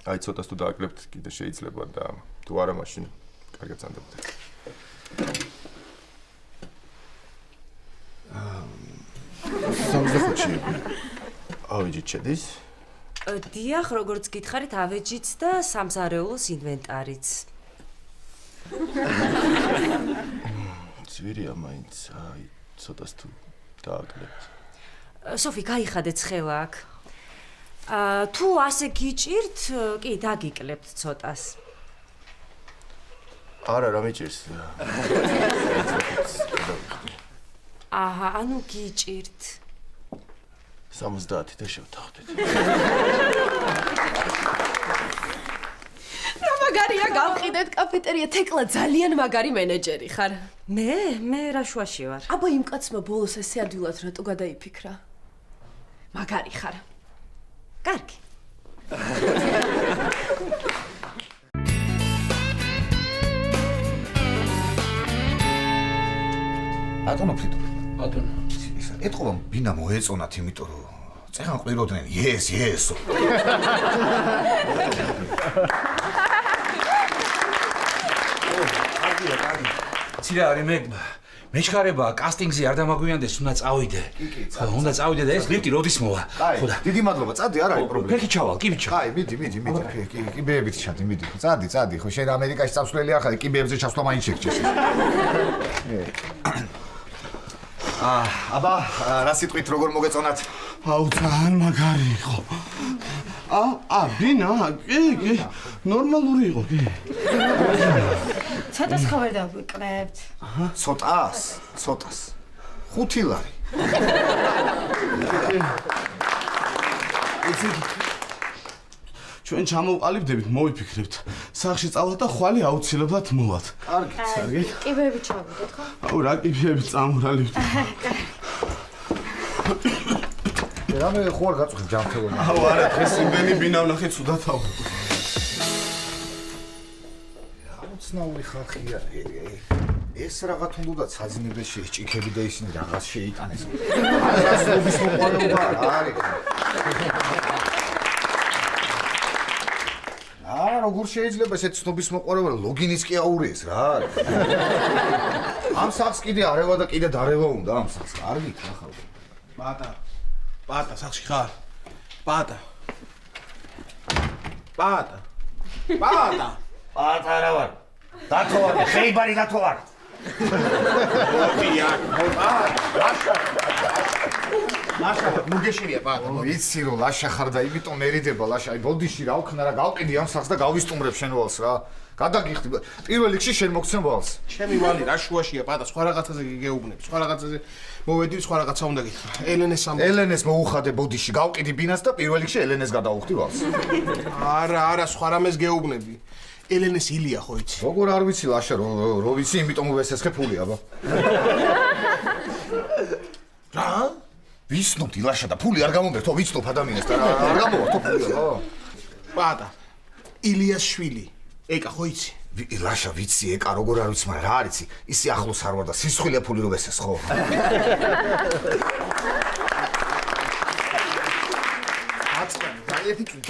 აი ცოტას თუ დააკლებთ კიდე შეიძლება და თუ არა მაშინ კარგად წამდებთ. 65-ში ავეჯით შედის? დიახ, როგორც გითხარით, ავეჯიც და სამზარეულოს ინვენტარიც. ძვირია მაინც, აი ცოტას თუ დააკლებთ. სოფი, გაიხადე ცხელა აქ. თუ ასე გიჭირთ, კი, დაგიკლებთ ცოტას. არა, რა მიჭირს? აჰა, ანუ გიჭირთ. 70 და შევთანხმდით. რა მაგარია გავყიდეთ კაფეტერია, თეკლა ძალიან მაგარი მენეჯერი ხარ. მე რა შუაში ვარ. აბა იმ კაცმა ბოლოს ესე ადვილად რატო გადაიფიქრა? მაგარი ხარ. კარგი. ბატონო ფრიდო. ბატონო. ეთყობა ბინა მოეწონათ, იმიტომ რომ წეხან ყვიროდნენ yes. ცირა არის მეჩქარება კასტინგზე არ დამაგვიანდეს, უნდა წავიდე. ხო, უნდა წავიდე და ეს ლიფტი როდის მოვა? ხო და დიდი მადლობა, წადი, არ არის პრობლემა. ფეხი ჩავალ, კიბით ჩავალ. აი, მიდი. კიბეებით ჩადი, მიდი. წადი, ხო, შენ ამერიკაში წამსვლელი ახლა კიბეებზე ჩასვლა მაინც შეგჭირს. აბა, რა სიტყვით როგორ მოგეწონათ? აუ, ძალიან მაგარი იყო. ბინა, კი, ნორმალური იყო, კი. ცოტას ხო ვერ დავიკლებთ. ცოტას. 5 ლარი. ჩვენ ჩამოვყალიბდებით, მოვიფიქრებთ. სახში წავალთ და ხვალე აუცილებლად მოვათ. კარგი. კიბეები ჩავიდეთ, ხო? აუ, რა კიბეები წამურა ლიფტი. რამე ხო არ გაწუხებ ჯანმრთელობა. აუ, არა, დღეს იმენი ბინა ვნახე ცუდად ავ. უცნაური ხალხია. ეს რაღაც უნდა საძინებელში ჭიქები და ისინი რაღაც შეიტანეს. არა, სობის მოყოლება არის. როგორ შეიძლება ესეთ ცნობის მოყოლება ლოგინიც კი აურიეს რა არის. ამ სახს კიდე არევა და კიდე დარევა უნდა ამ სახს. კარგი ახალ. პატა, სახში ხარ? პატა რა ვარ? დათოვარ, ხეიბარი დათოვარ. ლაშა, მოგეშინია პატა. ვიცი რომ ლაშა ხარ და იმიტომ მერიდება ლაშა. აი ბოდიში რა ვქნა რა გავყიდი ამ სახს და გავისტუმრებ შენ ვალს რა. გადაგიხდი. პირველ რიგში შენ მოგცემ ვალს. ჩემი ვალი რა შუაშია პატა, სხვა რაღაცაზე გიგეუბნები. სხვა რაღაცაზე მოვედი, სხვა რაღაცა უნდა გითხრა. ელენეს მოუხადე ბოდიში, გავყიდი ბინას და პირველ რიგში ელენეს გადავუხდი ვალს. არა, სხვა რამეს გეუბნები. ელენეს ილია ხო იცი? როგორ არ ვიცი ლაშა, რო ვიცი, იმიტომ ვესესხე ფული აბა. რა? ვიცნობდი ლაშა და ფული არ გამომერთო, ვიცნობ ადამიანს და არ გამოვართო ფული აბა. პატა, ილიას შვილი. ეკა ხო იცი? ლაშა ვიცი, ეკა როგორ არ ვიცი, მაგრამ რა არიცი? ისი ახლოს არ ვარ და სისხლია ფული რო ვესეს ხო?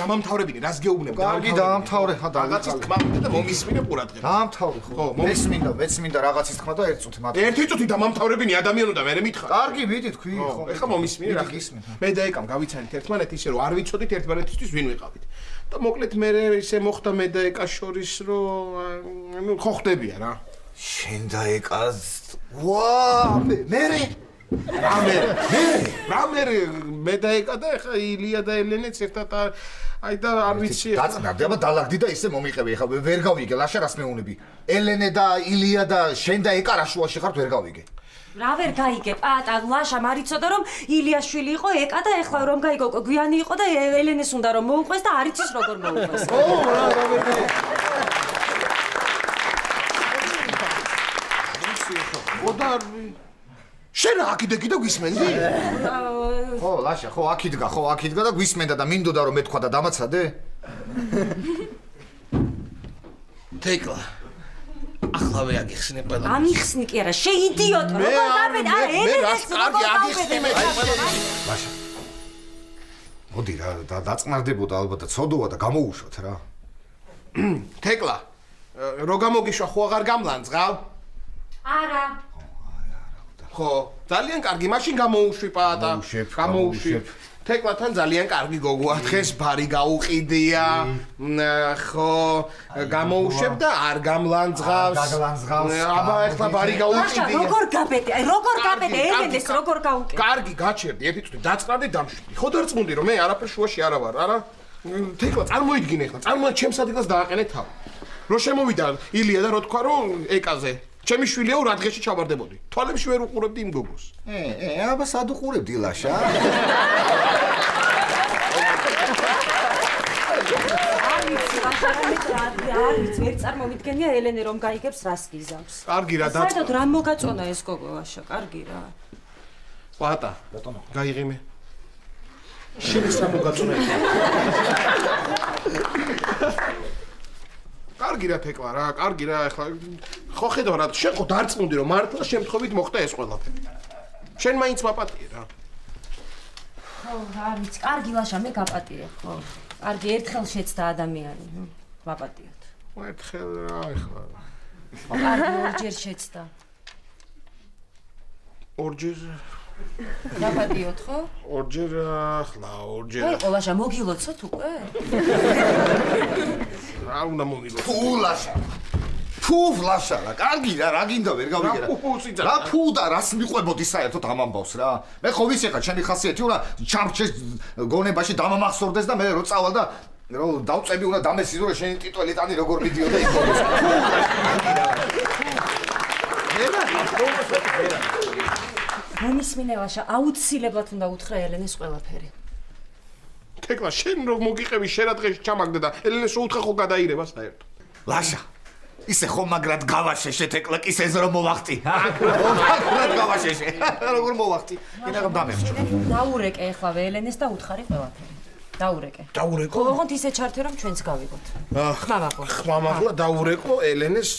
დამამთავრებინე, რას გეუბნები? კარგი, დაამთავრე, რაღაცის თქმა და მომისმინე ყურადღება. დაამთავრე ხო? მეც მინდა რაღაცის თქმა და ერთი წუთი მათი. ერთი წუთი დამამთავრებინე ადამიანი და მე მითხარ. კარგი, მიდი თქვი ხო? ეხლა მომისმინე რა გისმენ. მე და ეკამ გავიცანით ერთმანეთ ისე რომ არ ვიცოდით ერთმანეთისთვის ვინ ვიყავით. და მოკლედ მე ისე მოხდა მე და ეკა შორის რომ ხო ხდებია რა. შენ და ეკა ვა მე და ეკა და ეხა ილია და ელენეც ერთად აი და არ ვიცი დაწნარდი, აბა დალაგდი და ისე მომიყევი, ეხა ვერ გავიგე, ლაშა რას მეუნები. ელენე და ილია და შენ და ეკა რა შუაში ხართ ვერ გავიგე. რა ვერ გაიგე, პატა, ლაშა მარიცოდა რომ ილიას შვილი იყო ეკა და ეხლა რომ გაიგო გვიანი იყო და ელენეს უნდა რომ მოუყვეს და არ იცის როგორ მოუყვეს. რა ვერ გაიგე. შენ აქიდგა გვისმენდი? ხო, ლაშა, ხო აქიდგა და გვისმენდა და მინდოდა რომ მეთქვა და დამაცადე? თეკლა. ახლავე აგიხსნე ყველა. ამიხსნი კი არა, შეიდიოტო, როგორ დაბედე? ელენეს როგორ დაბედე? ლაშა. მოდი რა, დაწყნარდებოდა ალბათ და ცოდოა და გამოუშვათ რა. თეკლა, რო გამოგიშვა ხო აღარ გამლანძღავ? არა. ხო, ძალიან კარგი, მაშინ გამოუშვი პაატა. გამოუშვი. თეკლათან ძალიან კარგი გოგოა, დღეს ბარი გაუყიდია. ხო, გამოუშვებ და არ გამლანძღავს. აბა, ეხლა ბარი გაუყიდია. როგორ გაბედე? როგორ გაბედე? ელენეს როგორ გაუკეთე? კარგი, გაჩერდი, ერთი წუთი დაწყნარდი დამშვიდი. ხო დარწმუნდი რომ მე არაფერ შუაში არა ვარ, არა? თეკლა, წარმოიდგინე ეხლა, წარმოიდგინე ჩემს ადგილას დააყენე თავი. რო შემოვიდა ილია და რო თქვა რომ ეკაზე ჩემი შვილიაო რა დღეში ჩავარდებოდი. თვალებში ვერ უყურებდი იმ გოგოს. აბა სად უყურებდი ლაშა? არის ვერ წარმოვიდგენია ელენე რომ გაიგებს რას გიზავს. კარგი რა და საერთოდ რა მოგაწონა ეს გოგო ლაშა, კარგი რა. პატა, ბატონო, გაიღიმე. შენს რა მოგაწონა ეს? კარგი რა თეკლა რა, კარგი რა, ეხლა ხო ხედავ რა, შენ ხო დარწმუნდი რომ მართლა შემთხვევით მოხდა ეს ყველაფერი. შენ მაინც მაპატიე რა. ხო, არის, კარგი ლაშა, მე გაპატიე, ხო. კარგი, ერთხელ შეცდა ადამიანი, ვაპატიოთ. ერთხელ რა ეხლა. კარგი, ორჯერ შეცდა. ორჯერ ვაპატიოთ, ხო? ორჯერ ახლა, ორჯერ. აი, ყოლაშა მოგილოცოთ უკვე? რა უნდა მომილოცო? ფუ ლაშა. ფუ ლაშა რა, კარგი რა, რა გინდა ვერ გავიგე რა. რა ფუ და რას მიყვებოდი საერთოდ ამ ამბავს რა. მე ხო ვიცი ხა ჩემი ხასიათი უნდა ჩამჩეს გონებაში დამამახსოვრდეს და მე რო წავალ და რო დავწები უნდა დამესიზო რა შენი ტიტველი ტანი როგორ მიდიოდა იქ გოგოს. მომისმინე ლაშა, აუცილებლად უნდა უთხრა ელენეს ყველაფერი. თეკლა, შენ რო მოგიყევი შენ რა დღეში ჩამაგდე და ელენეს რო უთხრა ხო გადაირება საერთოდ. ლაშა ისე ხომ მაგრად გავაშეშე თეკლა კისეს რომ მოვახტი. მაგრად გავაშეშე. როგორ მოვახტი? მინდა რომ დამერჩო. დაურეკე ახლა ელენეს და უთხარი ყველაფერი. დაურეკე. დაურეკო? ხო, ოღონდ ისე ჩართე რომ ჩვენც გავიგოთ. ხმამაღლა. ხმამაღლა დაურეკო ელენეს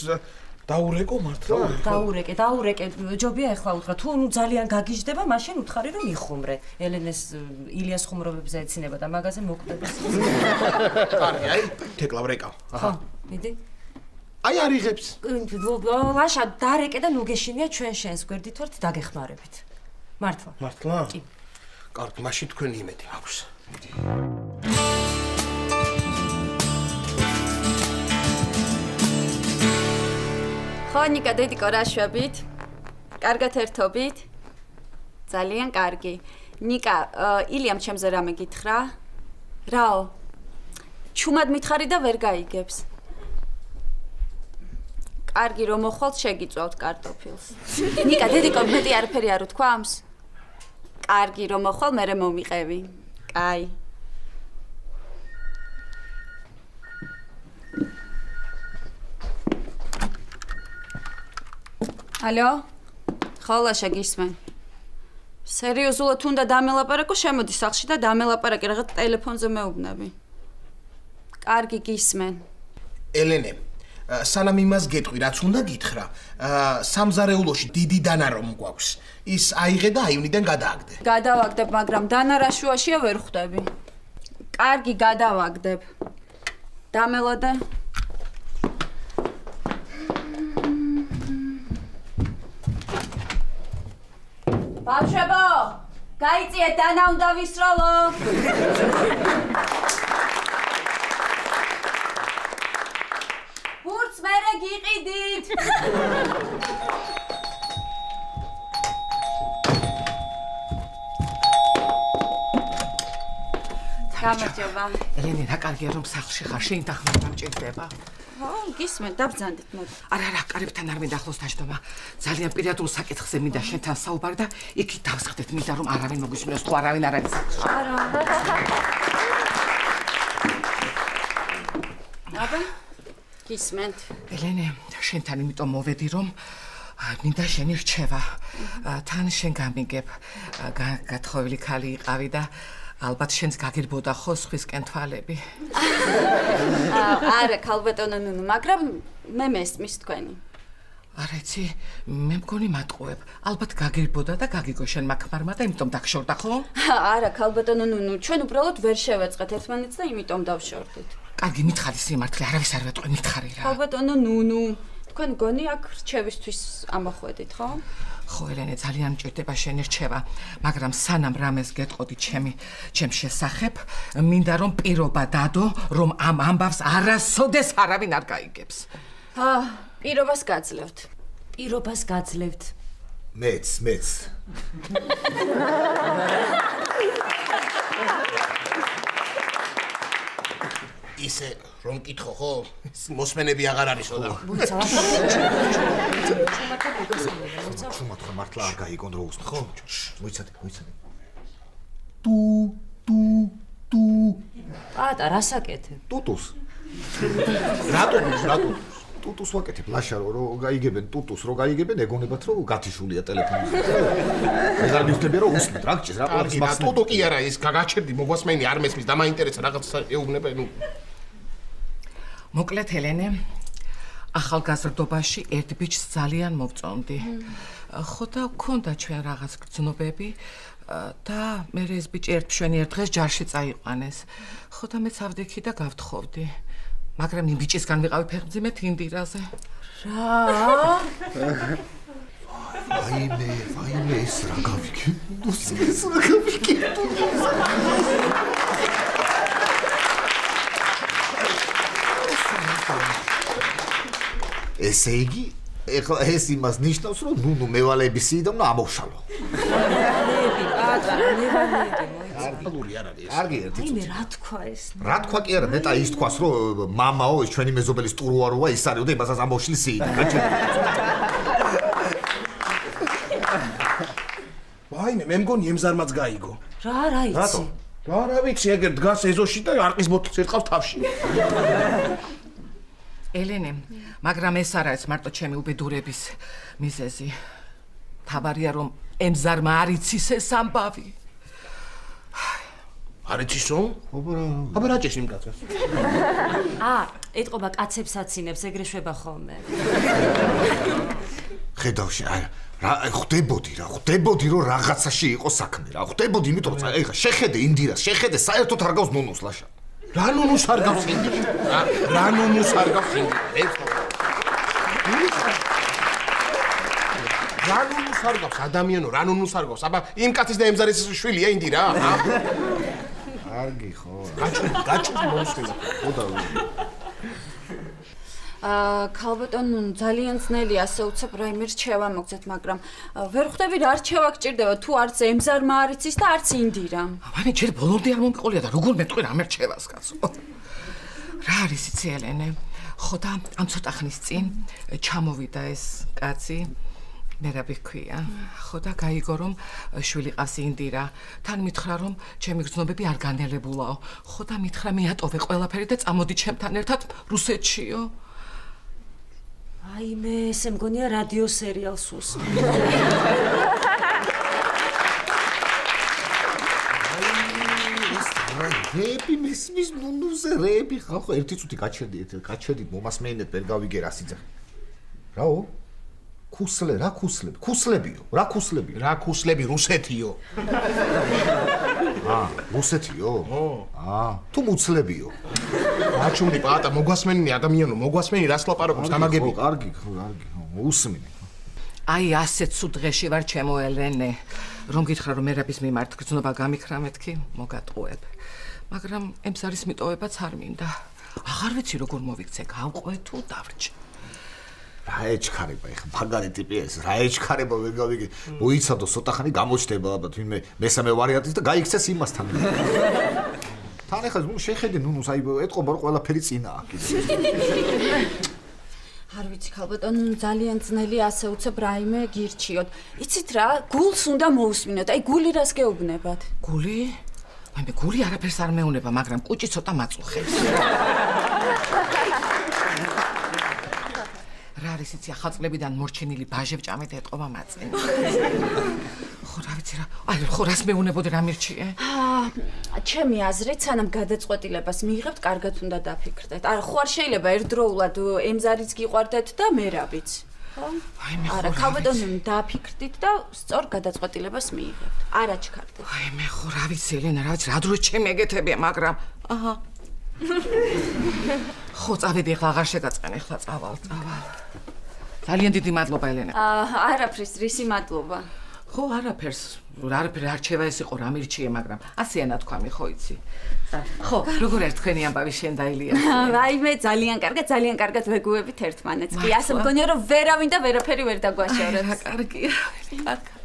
დაურეკო მართლა? დაურეკე. ჯობია ახლა უთხრა, თუ ნუ ძალიან გაგიჟდება, მაშინ უთხარი რომ იხუმრე. ელენეს ილიას ხუმრობებზე ეცინება და მაგაზე მოკვდებს. კარგი, აი, თეკლა ვრეკავ. ხო, მიდი. აი არიღებს. ლაშა, დარეკე და ნუ გეშინია ჩვენ შენს გვერდით ვართ დაგეხმარებით. მართლა. მართლა? კი. კარგი, მაშინ თქვენი იმედი მაქვს. მიდი. ხო, ნიკა, დედიკო, რა შვებით? კარგად ერთობით? ძალიან კარგი. ნიკა, ილიამ ჩემზე რამე გითხრა? რაო? ჩუმად მითხარი და ვერ გაიგებს. კარგი, რომ მოხვალთ, შეგიწვავთ კარტოფილს. ნიკა, დედიკო, მეტი არაფერი არ უთქვამს? კარგი, რომ მოხვალ, მერე მომიყევი. კაი. ალო? ხო, ლაშა, გისმენ. სერიოზულად უნდა დამელაპარაკო, შემოდი სახლში და დამელაპარაკე, რაღაც ტელეფონზე მეუბნები. კარგი, გისმენ. ელენე, სანამ იმას გეტყვი, რაც უნდა გითხრა, სამზარეულოში დიდი დანა რომ გვაქვს. ის აიღე და აივნიდან გადააგდე. გადავაგდებ, მაგრამ დანა რა შუაშია ვერ ხვდები. კარგი, გადავაგდებ. დამელოდე. ბავშვებო, გაიწიეთ, დანა უნდა ვისროლო. ბურთს მერე გიყიდით. გამარჯობა. ელენე, რა კარგია რომ სახლში ხარ, შენ დახმარ დამჭირდება. ო, გისმენ, დაბრძანდით მოდი. არა, კარებთან არ მინდა ახლოს დაждობა. ძალიან პირადულ საკითხზე მინდა შენთან საუბარი და იქით დავსხდეთ, მინდა რომ არავინ მოგისმინოს, თუ არავინ არ არის სახლში. არა. აბა, გისმენთ. ელენე, შენთან იმიტომ მოვედი რომ მინდა შენი რჩევა. თან შენ გამიგებ, გათხოვილი ქალი იყავი და ალბათ შენს გაგირბოდა ხო სხვისკენ თვალები. არა, ქალბატონო ნუნუ, მაგრამ მე მესმის თქვენი. არა იცი, მე მგონი მატყუებ. ალბათ გაგირბოდა და გაგიგო შენ მაქმარმა და იმიტომ დაგშორდა ხო? არა, ქალბატონო ნუნუ, ჩვენ უბრალოდ ვერ შევეწყეთ ერთმანეთს და იმიტომ დავშორდით. კარგი, მითხარი სიმართლე, არავის არ ვეტყვი, მითხარი რა. ქალბატონო ნუნუ, თქვენ გონი აქ რჩევისთვის ამოხვედით, ხო? ხო, ელენე, ძალიან მჭირდება შენი რჩევა, მაგრამ სანამ რამეს გეტყოდი ჩემ შესახებ, მინდა რომ პირობა დადო, რომ ამ ამბავს არასოდეს არავინ არ გაიგებს. პირობას გაძლევთ. პირობას გაძლევთ. მეც. ისე რომ მკითხო ხო? მოსმენები აღარ არისო და. ჩუმად ხო მართლა არ გაიგონ რო უსმენ ხო? მოიცადე. ტუ. პატა, რასაკეთებ? ტუტუს. რატო? ტუტუს ვაკეთებ ლაშა რო გაიგებენ ტუტუს რო გაიგებენ ეგონებათ რომ გათიშულია ტელეფონზე. ეს არ მივხვდები რომ უსმენთ რა გჭირს რა ყველას მახსოვს. ტუტუ კი არა ის გაგაჩერდი მოგვასმენი არ მესმის და მაინტერესა რაღაც ეუბნება ნუ. მოკლედ ელენე, ახალგაზრდობაში ერთ ბიჭს ძალიან მოვწონდი. ხო და გქონდა ჩვენ რაღაც გრძნობები და მე ეს ბიჭი ერთშვენი ერთ დღეს ჯარში წაიყვანეს. ხო და მეც ავდექი და გავთხოვდი. მაგრამ იმ ბიჭისგან ვიყავი ფეხმძიმეთ ინდირაზე. რა? ვაიმე ეს რა გავიქე? ეს რა გავიქე? ესე იგი, ეხლა ეს იმას ნიშნავს, რომ ნუნუ მევალეების სიიდან უნდა ამოვშალო. არგლური არ არის. კარგი ერთი. აიმე რა თქვა ეს? რა თქვა კი არა, ნეტა ის თქვას, რომ მამაო, ეს ჩვენი მეზობელის ტურუაროა, ის არისო და იმასაც ამოვშლის სიიდან. ვაიმე, მე მგონი ემზარმაც გაიგო. რა იცი? რა ვიცი, ეგერ დგას ეზოში და არყის ბოთლს ერწყავს თავში. ელენე, მაგრამ ეს არ არის მარტო ჩემი უბედურების მიზეზი. თავარია რომ ემზარმა არ იცის ეს ამბავი. არ იცისო? აბა რა ჭირს იმ კაცს? ეთყობა კაცებს აცინებს, ეგრე შვება ხოლმე. ხედავში, რა ხვდებოდი რომ რაღაცაში იყო საქმე რა. ხვდებოდი, იმიტომ რომ ეხა შეხედე ინდირას, შეხედე საერთოდ არ გავს ნუნუს ლაშა. რა ნუნუს არ გავს ინდირას? რა ნუნუს არ გავს ინდირას? რა ნუნუს არ გავს ადამიანო, რა ნუნუს არ გავს? აბა იმ კაცის და ემზარის შვილია ინდირა? კარგი ხო. გაჭირდა მომსვენა. ხოდა ქალბატონო ძალიან ძნელია ასე უცებ რაიმე რჩევა მოგცეთ, მაგრამ ვერ ხვდები რა რჩევა გჭირდება თუ არც ემზარმა არ იცის და არც ინდირა. ამე ჯერ ბოლომდე არ მომიყოლია და როგორ მეტყვი რამე რჩევას კაცო. რა არის იცი ელენე? ხო და ამ ცოტა ხნის წინ ჩამოვიდა ეს კაცი მერაბი ჰქვია. ხო და გაიგო რომ შვილი ყავს ინდირა. თან მითხრა რომ ჩემი გრძნობები არ განელებულაო. ხო და მითხრა მიატოვე ყველაფერი და წამოდი ჩემთან ერთად რუსეთშიო. აიმე, ესე მგონია რადიო სერიალს უსმენ. რეები მისმის ნუნუზე რეები ხალხო ერთი წუთი გაჩერდით მომასმენეთ ვერ გავიგე რა სიძახი. რაო? რა ქუსლები რუსეთიო. რუსეთიო? თუ მუცლებიო. აჩუმდი პატა მოგვასმენინე ადამიანო, მოგვასმენი რას ლაპარაკობს გამაგები. კარგი, უსმინე. აი ასეთ სულ დღეში ვარ ჩემო ელენე, რომ გითხრა რომ მერაბის მიმართ გრძნობა გამიქრა მეთქი, მოგატყუებ. მაგრამ ემზარის მიტოვებაც არ მინდა. აღარ ვიცი როგორ მოვიქცე, გავყვე თუ დავრჩე. რა ეჩქარება ეხა მაგარი ტიპი ეს რა ეჩქარება ვერ გავიგე მოიცადო ცოტა ხანი გამოჩდება ალბათ ვინმე მესამე ვარიანტის და გაიქცეს იმასთან თან ეხა ნუ შეხედე ნუნუს აი ეთყობა რომ ყველაფერი წინაა კიდე არ ვიცი ქალბატონო ძალიან ძნელია ასე უცებ რაიმე გირჩიოთ იცით რა გულს უნდა მოусმინოთ აი გული რას გეუბნებათ გული მე გული არაფერს არ მეუნება მაგრამ კუჭი ცოტა მაწუხებს რა არის იცი ახალწლებიდან მორჩენილი ბაჟევჭამეთ ეთყობა მაწინ. ხო რა ვიცი რა. აი ხო რას მეუნებოდი რა მირჩიე? ჩემი აზრით სანამ გადაწყვეტილებას მიიღებთ, კარგად უნდა დაფიქრდეთ. არა ხო არ შეიძლება ერთდროულად ემზარიც გიყვარდეთ და მერაბიც. არა, ქალბატონო დააფიქრდით და სწორ გადაწყვეტილებას მიიღებთ. არ აჩქარდეთ. აი მე ხო რა ვიცი ელენა, რა ვიცი, რა დრო ჩემი ეგეთებია, მაგრამ აჰა. ხო, წავედი ახლა აღარ შეგაწყენ, ახლა წავალ. ძალიან დიდი მადლობა ელენა. არაფრის, რისი მადლობა. ხო, არაფერს არჩევა ეს იყო, რა მირჩიე, მაგრამ ასეა ნათქვამი, ხო იცი. ხო, როგორ არის თქვენი ამბავი შენ და ილია? აი მე ძალიან კარგად ვეგუებით ერთმანეთს. კი, ასე მგონია რომ ვერავინ და ვერაფერი ვერ დაგვაშორებს. რა კარგია.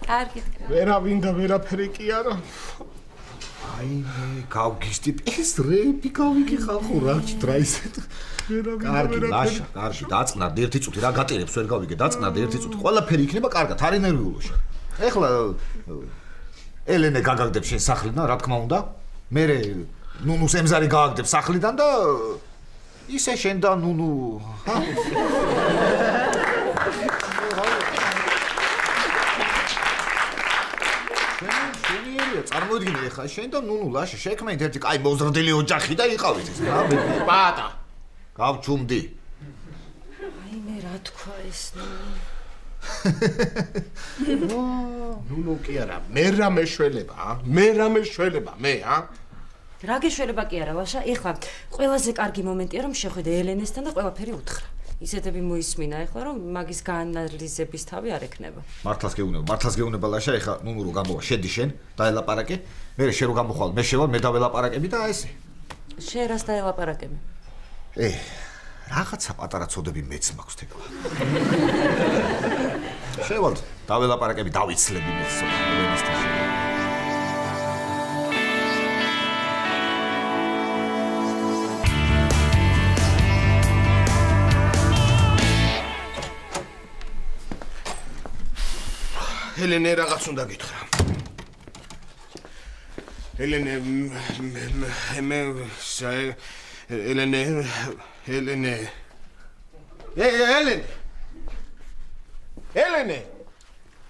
კარგი. ვერავინ და ვერაფერი კი არა. აი მე გავგიშდი ეს რეპი გავიგე ხალხო რა ჭდრა ისეთ. კარგი, ლაშა, კარგი, დაწყნარდი ერთი წუთი რა გატირებს ვერ გავიგე, დაწყნარდი ერთი წუთი. ყველაფერი იქნება კარგად, არ ენერგიულო შენ. ეხლა ელენე გაგაგდებს შენ სახლიდან, რა თქმა უნდა. მე ნუნუს ემზარი გააგდებს სახლიდან და ისე შენ და ნუნუ, ჰა? შენიერია, წარმოიდგინე ეხლა შენ და ნუნუ ლაშა შექმნით ერთი კაი მოზრდილი ოჯახი და იყავით ეს რა პატა. გავჩუმდი. აი მე რა თქვა ეს ნუნუ კი არა, მე რა მეშველება, მე რა გეშველება კი არა, ლაშა, ეხლა ყველაზე კარგი მომენტია რომ შეხვედე ელენესთან და ყველაფერი უთხრა. ისეთები მოისმინა ეხლა რომ მაგის გაანალიზების თავი არ ექნება. მართლაც გეუბნება ლაშა, ეხლა ნუნუ რო გამოვა, შედი შენ, დაელაპარაკე, მე შენ რო გამოხვალ, მე შევალ, მე დაველაპარაკები და ესე. შენ რას დაელაპარაკები? რაღაცა პატარა ცოდები მეც მაქვს თქო. შევალ, დაველაპარაკები, დავიცლები მეც ცოტა ელენესთან. ელენე რაღაც უნდა გითხრა. ელენე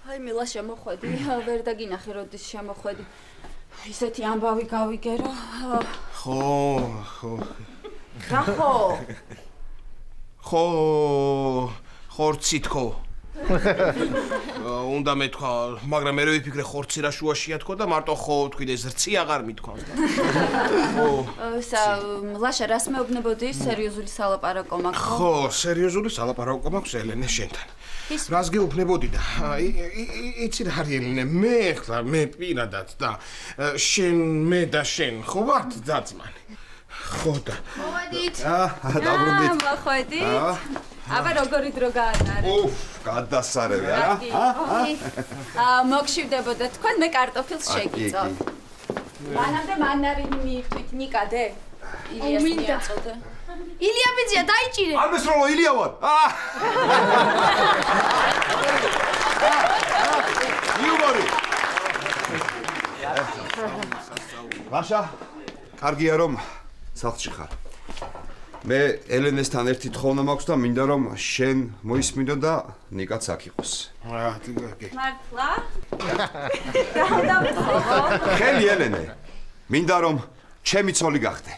აი მე ლაშა მოხვედი, ვერ დაგინახე როდის შემოხვედი. ისეთი ამბავი გავიგე რა. ხო. რა ხო? ხორცი თქო. უნდა მეთქვა, მაგრამ მე ვიფიქრე ხორცი რა შუაშია თქო და მარტო ხო თქვი და ეს რცი აღარ მithქვა. ხო. ლაშა რას მეუბნებოდი? სერიოზული სალაპარაკო მაქვს ხო? ხო, სერიოზული სალაპარაკო მაქვს ელენე შენთან. რას გეუბნებოდი და იცი რა არის ელენე, მე პირადად და მე და შენ ხო ვართ დაძმანი. ხო და. მოვედით. დაბრუნდით. მოხვედით. აბა როგორი დრო გაატარეთ? გადასარევი არა? მოგშივდებოდა თქვენ, მე კარტოფილს შეგიწევ. მანამდე მანარინი მიირთვით, ნიკადე? ილიას მიაწოდე. ილია ბიძია, დაიჭირე. არ მესროლო ილია ვარ. იუმორი. ლაშა, კარგია რომ სახლში ხარ. მე ელენესთან ერთი თხოვნა მაქვს და მინდა რომ შენ მოისმინო და ნიკაც აქ იყოს. მართლა? რა უნდა ვთხოვო? ხელი ელენე. მინდა რომ ჩემი ცოლი გახდე.